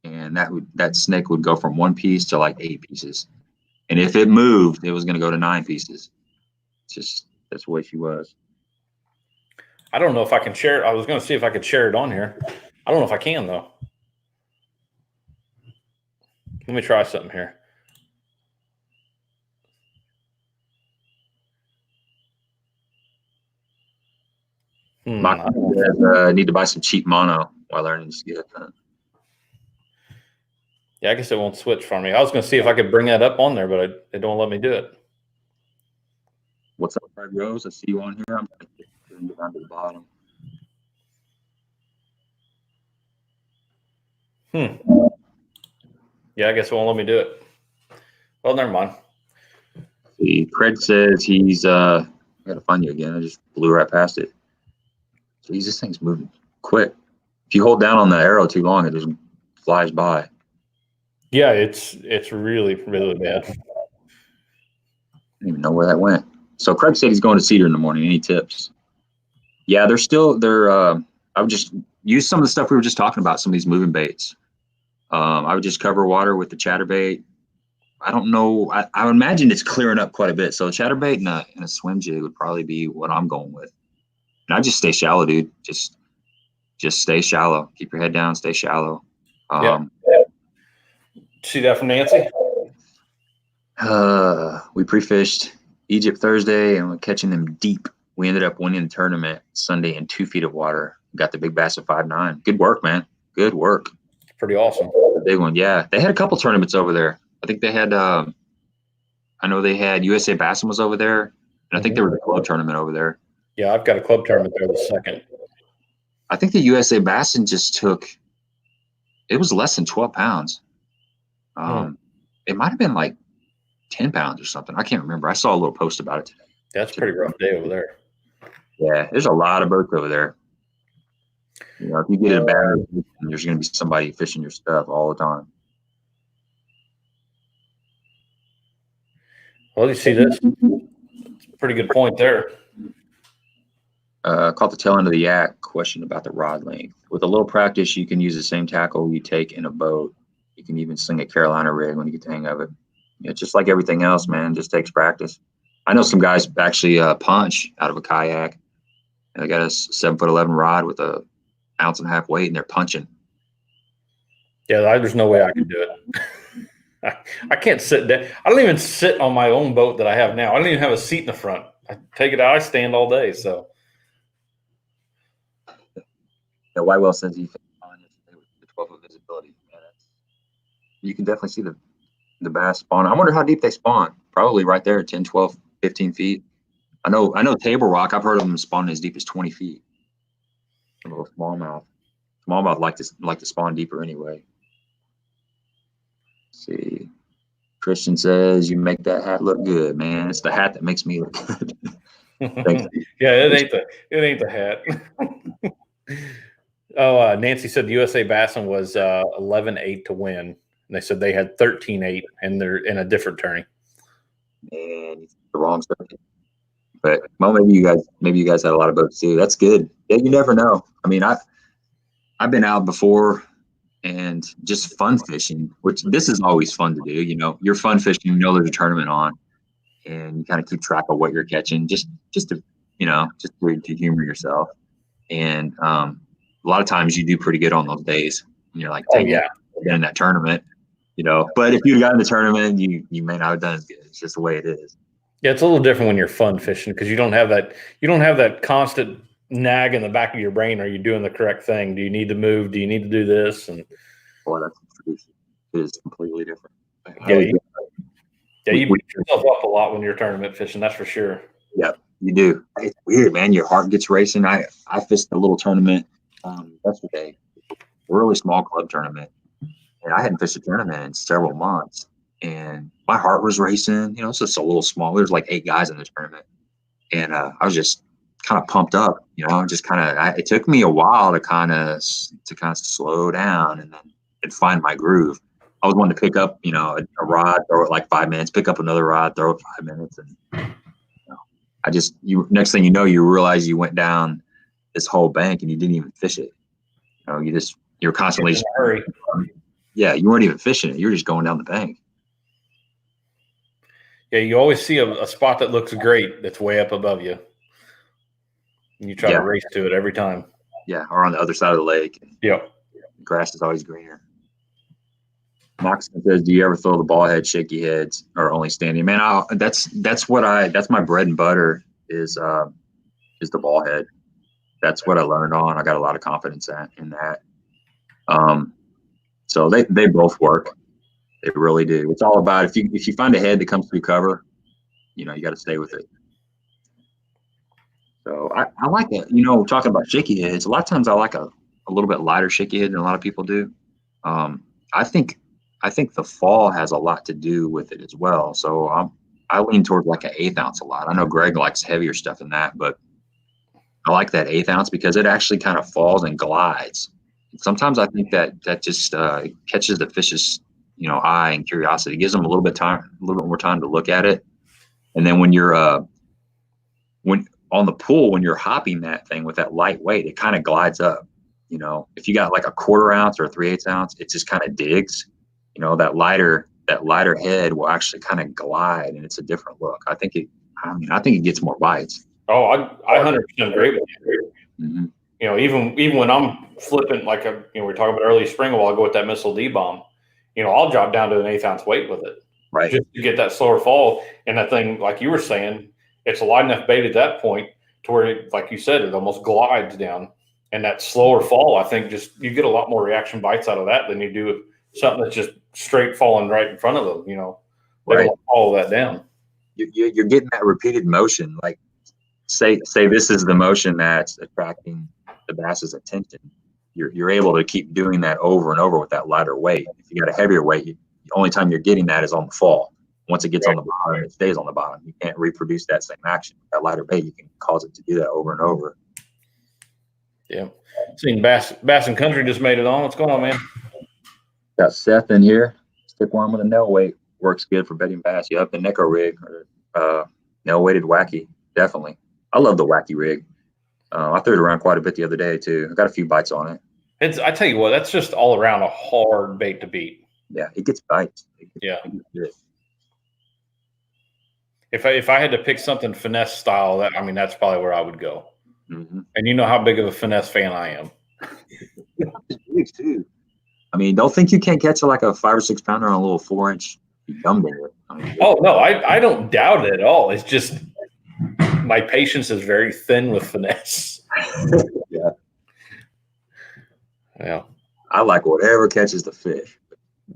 and that snake would go from 1 piece to like 8 pieces. And if it moved, it was going to go to 9 pieces. Just that's the way she was. I don't know if I can share it. I was going to see if I could share it on here. I don't know if I can, though. Let me try something here. I need to buy some cheap mono while learning to skip. Yeah, I guess it won't switch for me. I was going to see if I could bring that up on there, but it don't let me do it. What's up, Fred Rose? I see you on here. I'm going to get down to the bottom. Yeah, I guess it won't let me do it. Well, never mind. See, Craig says he's I gotta find you again. I just blew right past it. Jeez, this thing's moving quick. If you hold down on the arrow too long, it just flies by. Yeah, it's really, really bad. I don't even know where that went. So Craig said he's going to Cedar in the morning. Any tips? Yeah, I would just use some of the stuff we were just talking about, some of these moving baits. I would just cover water with the chatterbait. I don't know. I would imagine it's clearing up quite a bit. So chatterbait and a swim jig would probably be what I'm going with. And I just stay shallow, dude. Just stay shallow. Keep your head down. Stay shallow. See that from Nancy? We pre-fished Egypt Thursday and we're catching them deep. We ended up winning the tournament Sunday in 2 feet of water. Got the big bass of 5.9. Good work, man. Good work. Pretty awesome. The big one, yeah. They had a couple tournaments over there. I think they had. I know they had USA Bassin was over there, and I think there was a club tournament over there. Yeah, I've got a club tournament there the second. I think the USA Bassin just took. It was less than 12 pounds. It might have been like 10 pounds or something. I can't remember. I saw a little post about it today. That's a pretty rough day over there. Yeah, there's a lot of boats over there. You know, if you get a bad, there's going to be somebody fishing your stuff all the time. Well, you see this? It's a pretty good point there. Caught the tail end of the yak. Question about the rod length. With a little practice, you can use the same tackle you take in a boat. You can even sling a Carolina rig when you get the hang of it. Yeah, just like everything else, man, just takes practice. I know some guys actually punch out of a kayak. And they got a 7'11" rod with a ounce and a half weight, and they're punching. Yeah, there's no way I can do it. I can't sit down. I don't even sit on my own boat that I have now. I don't even have a seat in the front. I take it out. I stand all day. So Yeah, Whitewell says he fished on yesterday with the 12-foot visibility. Yeah, you can definitely see the bass spawn. I wonder how deep they spawn. Probably right there, 10, 12, 15 feet. I know Table Rock, I've heard of them spawning as deep as 20 feet. A little smallmouth. Smallmouth like to spawn deeper anyway. Let's see. Christian says, you make that hat look good, man. It's the hat that makes me look good. Thanks. Yeah, it ain't the hat. Oh, Nancy said the USA Bassin was 11-8 to win. And they said they had 13-8 and they're in a different tourney. And the wrong stuff. But well, maybe you guys had a lot of boats too. That's good. Yeah, you never know. I mean, I've been out before and just fun fishing, which this is always fun to do. You know, you're fun fishing, you know there's a tournament on, and you kind of keep track of what you're catching, just to to humor yourself. And a lot of times you do pretty good on those days. And you're like, oh yeah, in that tournament, you know. But if you'd got in the tournament, you may not have done as good. It's just the way it is. Yeah, it's a little different when you're fun fishing because you don't have that constant nag in the back of your brain. Are you doing the correct thing? Do you need to move? Do you need to do this? And boy, that's it is completely different. You beat yourself up a lot when you're tournament fishing. That's for sure. Yeah, you do. It's weird, man. Your heart gets racing. I fished a little tournament yesterday, a really small club tournament, and I hadn't fished a tournament in several months. And my heart was racing. You know, it's just a little small. There's like 8 guys in the tournament, and I was just kind of pumped up. You know, just kind of. It took me a while to kind of slow down and find my groove. I was wanting to pick up, you know, a rod, throw it like 5 minutes, pick up another rod, throw it 5 minutes, and next thing you know, you realize you went down this whole bank and you didn't even fish it. You know, you're constantly. Yeah, you weren't even fishing it. You're just going down the bank. Yeah, you always see a spot that looks great that's way up above you. And you try to race to it every time. Yeah, or on the other side of the lake. Yep. The grass is always greener. Moxon says, do you ever throw the ball head, shaky heads, or only standing? Man, that's my bread and butter is the ball head. That's what I learned on. I got a lot of confidence in that. So they both work. They really do. It's all about if you find a head that comes through cover, you know, you got to stay with it. So I like that. You know, talking about shaky heads, a lot of times I like a little bit lighter shaky head than a lot of people do. I think the fall has a lot to do with it as well. So I lean towards like an 1/8 ounce a lot. I know Greg likes heavier stuff than that, but I like that 1/8 ounce because it actually kind of falls and glides. Sometimes I think that just catches the fish's, you know, eye and curiosity. It gives them a little bit more time to look at it. And then when you're when on the pool, when you're hopping that thing with that light weight, it kind of glides up. You know, if you got like a 1/4 ounce or a 3/8 ounce, it just kind of digs. You know, that lighter head will actually kind of glide, and it's a different look. I think it gets more bites. Oh, I 100% agree with you. Mm-hmm. You know, even when I'm flipping, like we were talking about early spring, while I go with that missile D bomb, you know, I'll drop down to an 1/8 ounce weight with it, right, just to get that slower fall. And that thing, like you were saying, it's a light enough bait at that point to where, it, like you said, it almost glides down. And that slower fall, I think, just you get a lot more reaction bites out of that than you do with something that's just straight falling right in front of them. You know, they don't follow that down. You're getting that repeated motion. Like say this is the motion that's attracting the bass's attention. You're able to keep doing that over and over with that lighter weight. If you got a heavier weight, the only time you're getting that is on the fall. Once it gets on the bottom, it stays on the bottom. You can't reproduce that same action. That lighter bait, you can cause it to do that over and over. Yeah. Seen Bassin Country just made it on. What's going on, man? Got Seth in here. Stick worm with a nail weight. Works good for bedding bass. Yep, the Neko rig or nail weighted wacky. Definitely. I love the wacky rig. I threw it around quite a bit the other day too. I got a few bites on it. I tell you what, that's just all around a hard bait to beat. Yeah, it gets bites. Yeah. It gets good. If I had to pick something finesse style, that's probably where I would go. Mm-hmm. And you know how big of a finesse fan I am. It's big too. I mean, don't think you can't catch like a 5 or 6 pounder on a little 4-inch gum bear. Oh no, I don't doubt it at all. It's just my patience is very thin with finesse. Yeah. Yeah. I like whatever catches the fish.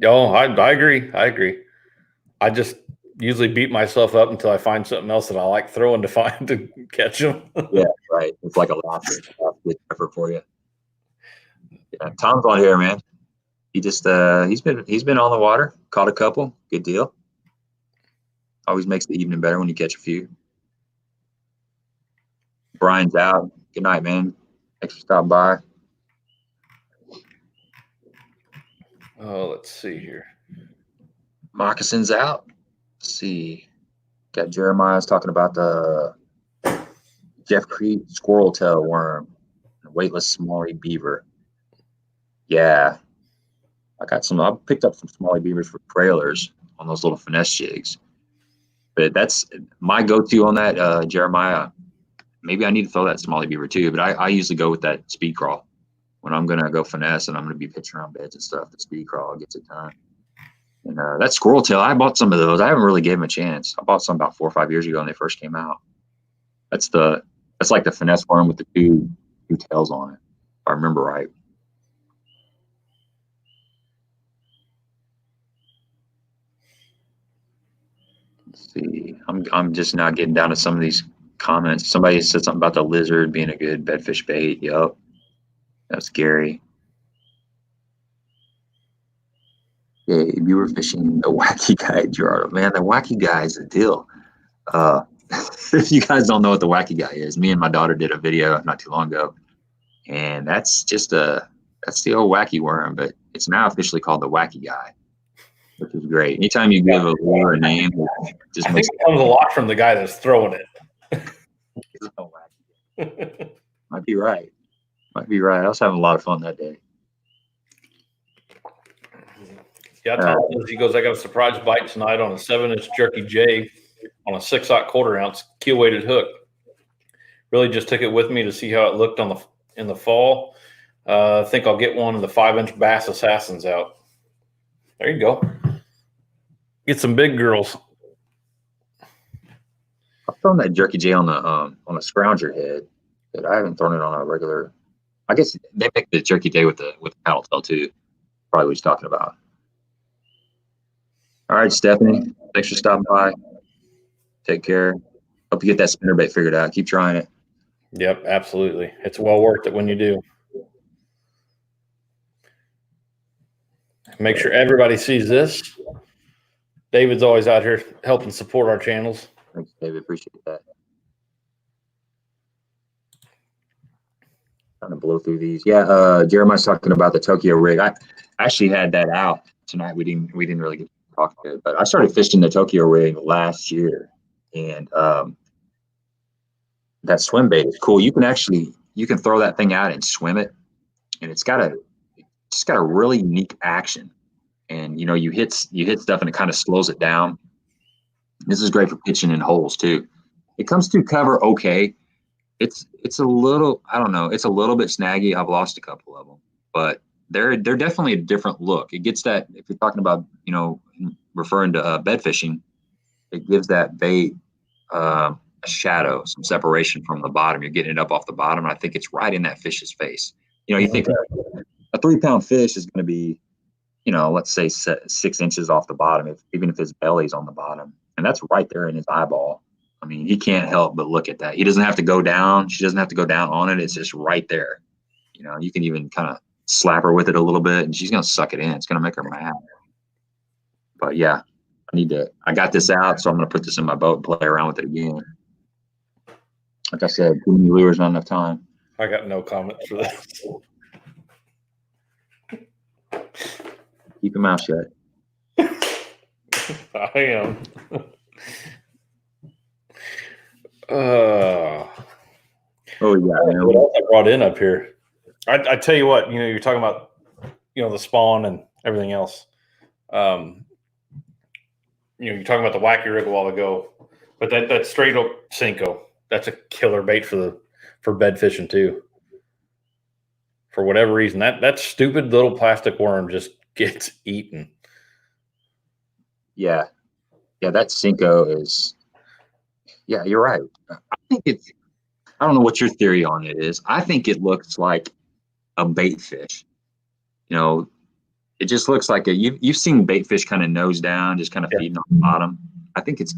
Oh, I agree. I agree. I just usually beat myself up until I find something else that I like throwing to catch them. Yeah, right. It's like a last effort for you. Yeah, Tom's on here, man. He just he's been on the water, caught a couple, good deal. Always makes the evening better when you catch a few. Brian's out. Good night, man. Thanks for stopping by. Oh, let's see here. Moccasins out. Let's see. Got Jeremiah's talking about the Jeff Creek squirrel tail worm, weightless smallie beaver. Yeah. I picked up some smallie beavers for trailers on those little finesse jigs. But that's my go-to on that, Jeremiah. Maybe I need to throw that smallie beaver too, but I usually go with that speed crawl. When I'm going to go finesse and I'm going to be pitching around beds and stuff, the speed crawl gets it done. And that squirrel tail, I bought some of those. I haven't really gave them a chance. I bought some about 4 or 5 years ago when they first came out. That's like the finesse worm with the two tails on it, if I remember right. Let's see. I'm just now getting down to some of these comments. Somebody said something about the lizard being a good bedfish bait. Yup. That's scary. Yeah, if you were fishing the wacky guy, Gerardo, man, the wacky guy is a deal. If you guys don't know what the wacky guy is, me and my daughter did a video not too long ago, and that's the old wacky worm, but it's now officially called the wacky guy, which is great. Anytime you give a lure a name, it just makes it comes a lot from the guy that's throwing it. Might be right. I was having a lot of fun that day. Yeah, Tom says, he goes, I got a surprise bite tonight on a 7-inch jerky J on a 6/0 1/4-ounce keel weighted hook. Really just took it with me to see how it looked in the fall. I think I'll get one of the 5-inch Bass Assassins out. There you go. Get some big girls. I've thrown that jerky J on a scrounger head, but I haven't thrown it on a regular. I guess they make the jerky J with the paddle tail too. Probably what he's talking about. All right, Stephanie. Thanks for stopping by. Take care. Hope you get that spinnerbait figured out. Keep trying it. Yep, absolutely. It's well worth it when you do. Make sure everybody sees this. David's always out here helping support our channels. Thanks, David. Appreciate that. Trying to blow through these. Yeah, Jeremiah's talking about the Tokyo rig. I actually had that out tonight. We didn't really get to talk to it, but I started fishing the Tokyo rig last year, and that swim bait is cool. You can throw that thing out and swim it, and it's got a really unique action. And you hit stuff and it kind of slows it down. This is great for pitching in holes too. It comes through cover okay. It's a little, I don't know, it's a little bit snaggy. I've lost a couple of them, but they're definitely a different look. It gets that, if you're talking about referring to bed fishing, it gives that bait a shadow, some separation from the bottom. You're getting it up off the bottom, and I think it's right in that fish's face. You think a 3-pound fish is going to be, let's say 6 inches off the bottom, even if his belly's on the bottom, and that's right there in his eyeball. I mean, he can't help but look at that. He doesn't have to go down. She doesn't have to go down on it. It's just right there. You can even kind of slap her with it a little bit, and she's going to suck it in. It's going to make her mad. But yeah, I got this out, so I'm going to put this in my boat and play around with it again. Like I said, too many lures, not enough time. I got no comment for that. Keep your mouth shut. I am. Oh yeah, man. What else I brought in up here? I tell you what, you're talking about, the spawn and everything else. You're talking about the wacky rig a while ago, but that straight up Cinco, that's a killer bait for bed fishing too. For whatever reason, that stupid little plastic worm just gets eaten. Yeah, that Cinco is. Yeah, you're right. I think it's. I don't know what your theory on it is. I think it looks like a bait fish. It just looks like you've seen bait fish kind of nose down, just kind of feeding on the bottom. I think it's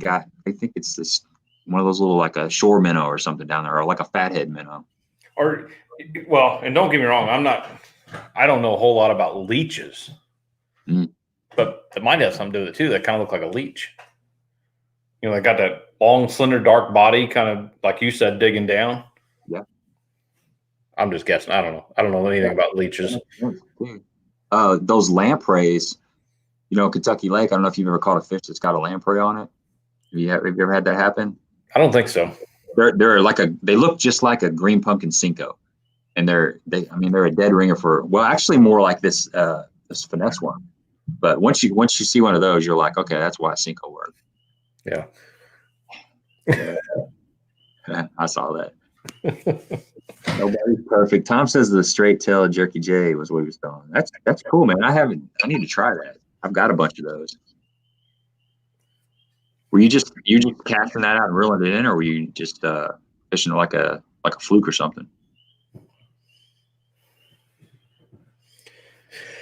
this one of those little like a shore minnow or something down there, or like a fathead minnow. And don't get me wrong, I don't know a whole lot about leeches, but it might have something to do with it too. That kind of look like a leech. They got that long, slender, dark body, kind of like you said, digging down. Yeah. I'm just guessing. I don't know. I don't know anything about leeches. Those lampreys, Kentucky Lake. I don't know if you've ever caught a fish that's got a lamprey on it. Have you ever had that happen? I don't think so. They're they look just like a green pumpkin Cinco, and they're a dead ringer actually more like this finesse one. But once you see one of those, you're like, okay, that's why Cinco works. Yeah. I saw that. Nobody's perfect. Tom says the straight tail of Jerky J was what he was doing. That's cool, man. I need to try that. I've got a bunch of those. Were you just casting that out and reeling it in, or were you just fishing like a fluke or something?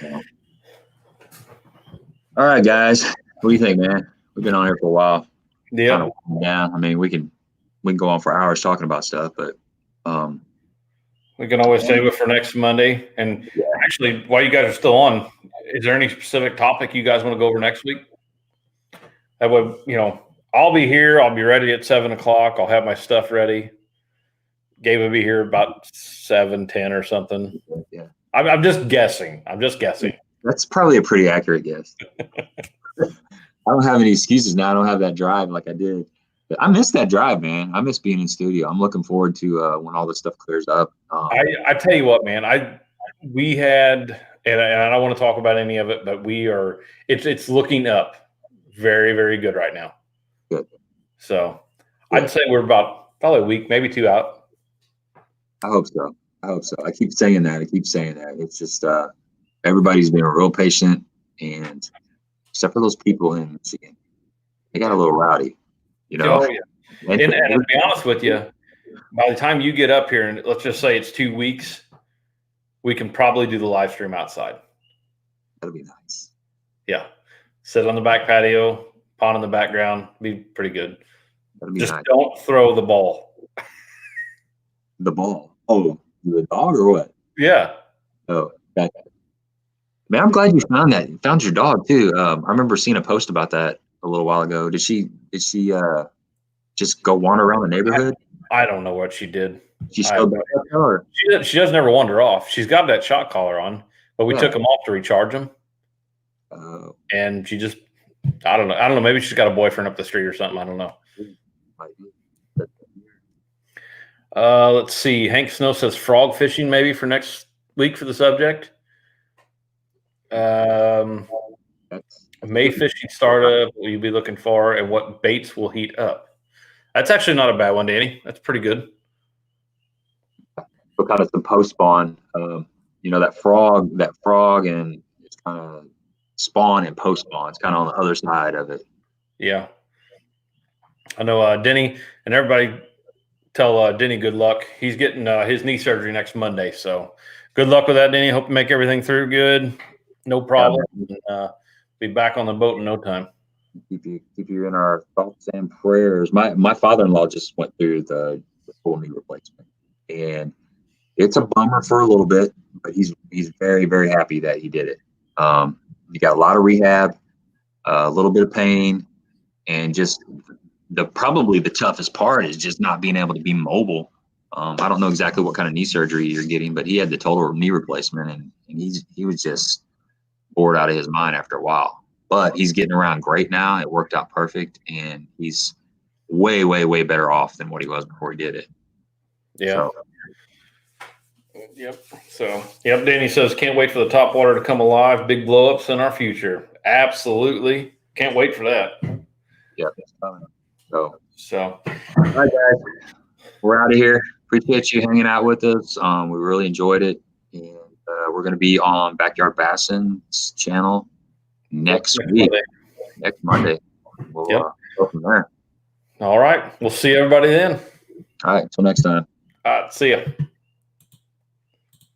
Yeah. All right, guys. What do you think, man? We've been on here for a while. Yeah. Yeah. I mean, we can go on for hours talking about stuff, but we can always save it for next Monday. And actually, while you guys are still on, is there any specific topic you guys want to go over next week? That way, I'll be here. I'll be ready at 7:00. I'll have my stuff ready. Gabe will be here about 7:10 or something. Yeah. I'm just guessing. That's probably a pretty accurate guess. I don't have any excuses now. I don't have that drive like I did. But I miss that drive, man. I miss being in studio. I'm looking forward to when all this stuff clears up. I tell you what, man. We had, and I don't want to talk about any of it, but it's looking up very, very good right now. Good. So I'd say we're about probably a week, maybe 2 out. I hope so. I keep saying that. It's just everybody's been real patient, and except for those people in Michigan, they got a little rowdy. Oh, yeah. And to be honest with you, by the time you get up here, and let's just say it's 2 weeks, we can probably do the live stream outside. That'll be nice. Yeah. Sit on the back patio, pond in the background, be pretty good. Just nice. Don't throw the ball. The ball? Oh, the dog or what? Yeah. Oh, gotcha. Man, I'm glad you found that. You found your dog too. I remember seeing a post about that a little while ago. Did she just go wander around the neighborhood? I don't know what she did. She doesn't ever wander off. She's got that shock collar on, but we took them off to recharge them. And she just, I don't know. Maybe she's got a boyfriend up the street or something. I don't know. Let's see. Hank Snow says frog fishing maybe for next week for the subject. May fishing startup will you be looking for, and what baits will heat up? That's actually not a bad one, Danny. That's pretty good. So kind of some post spawn, that frog, and it's kind of spawn and post spawn. It's kind of on the other side of it. Yeah, I know. Denny and everybody tell Denny good luck. He's getting his knee surgery next Monday, so good luck with that, Denny. Hope to make everything through good. No problem. Be back on the boat in no time. Keep you in our thoughts and prayers. My father-in-law just went through the full knee replacement, and it's a bummer for a little bit, but he's very, very happy that he did it. He got a lot of rehab, a little bit of pain, and just probably the toughest part is just not being able to be mobile. I don't know exactly what kind of knee surgery you're getting, but he had the total knee replacement, and he was just bored out of his mind after a while. But he's getting around great now. It worked out perfect, and he's way, way, way better off than what he was before he did it. Yeah. Yep. So, yep. Danny says, can't wait for the top water to come alive. Big blowups in our future. Absolutely. Can't wait for that. Yeah, it's coming. So, So, all right, guys, we're out of here. Appreciate you hanging out with us. We really enjoyed it. And we're going to be on Backyard Bassin's channel next week. Monday. Next Monday. We'll go from there. All right. We'll see everybody then. All right. Until next time. All right. See ya.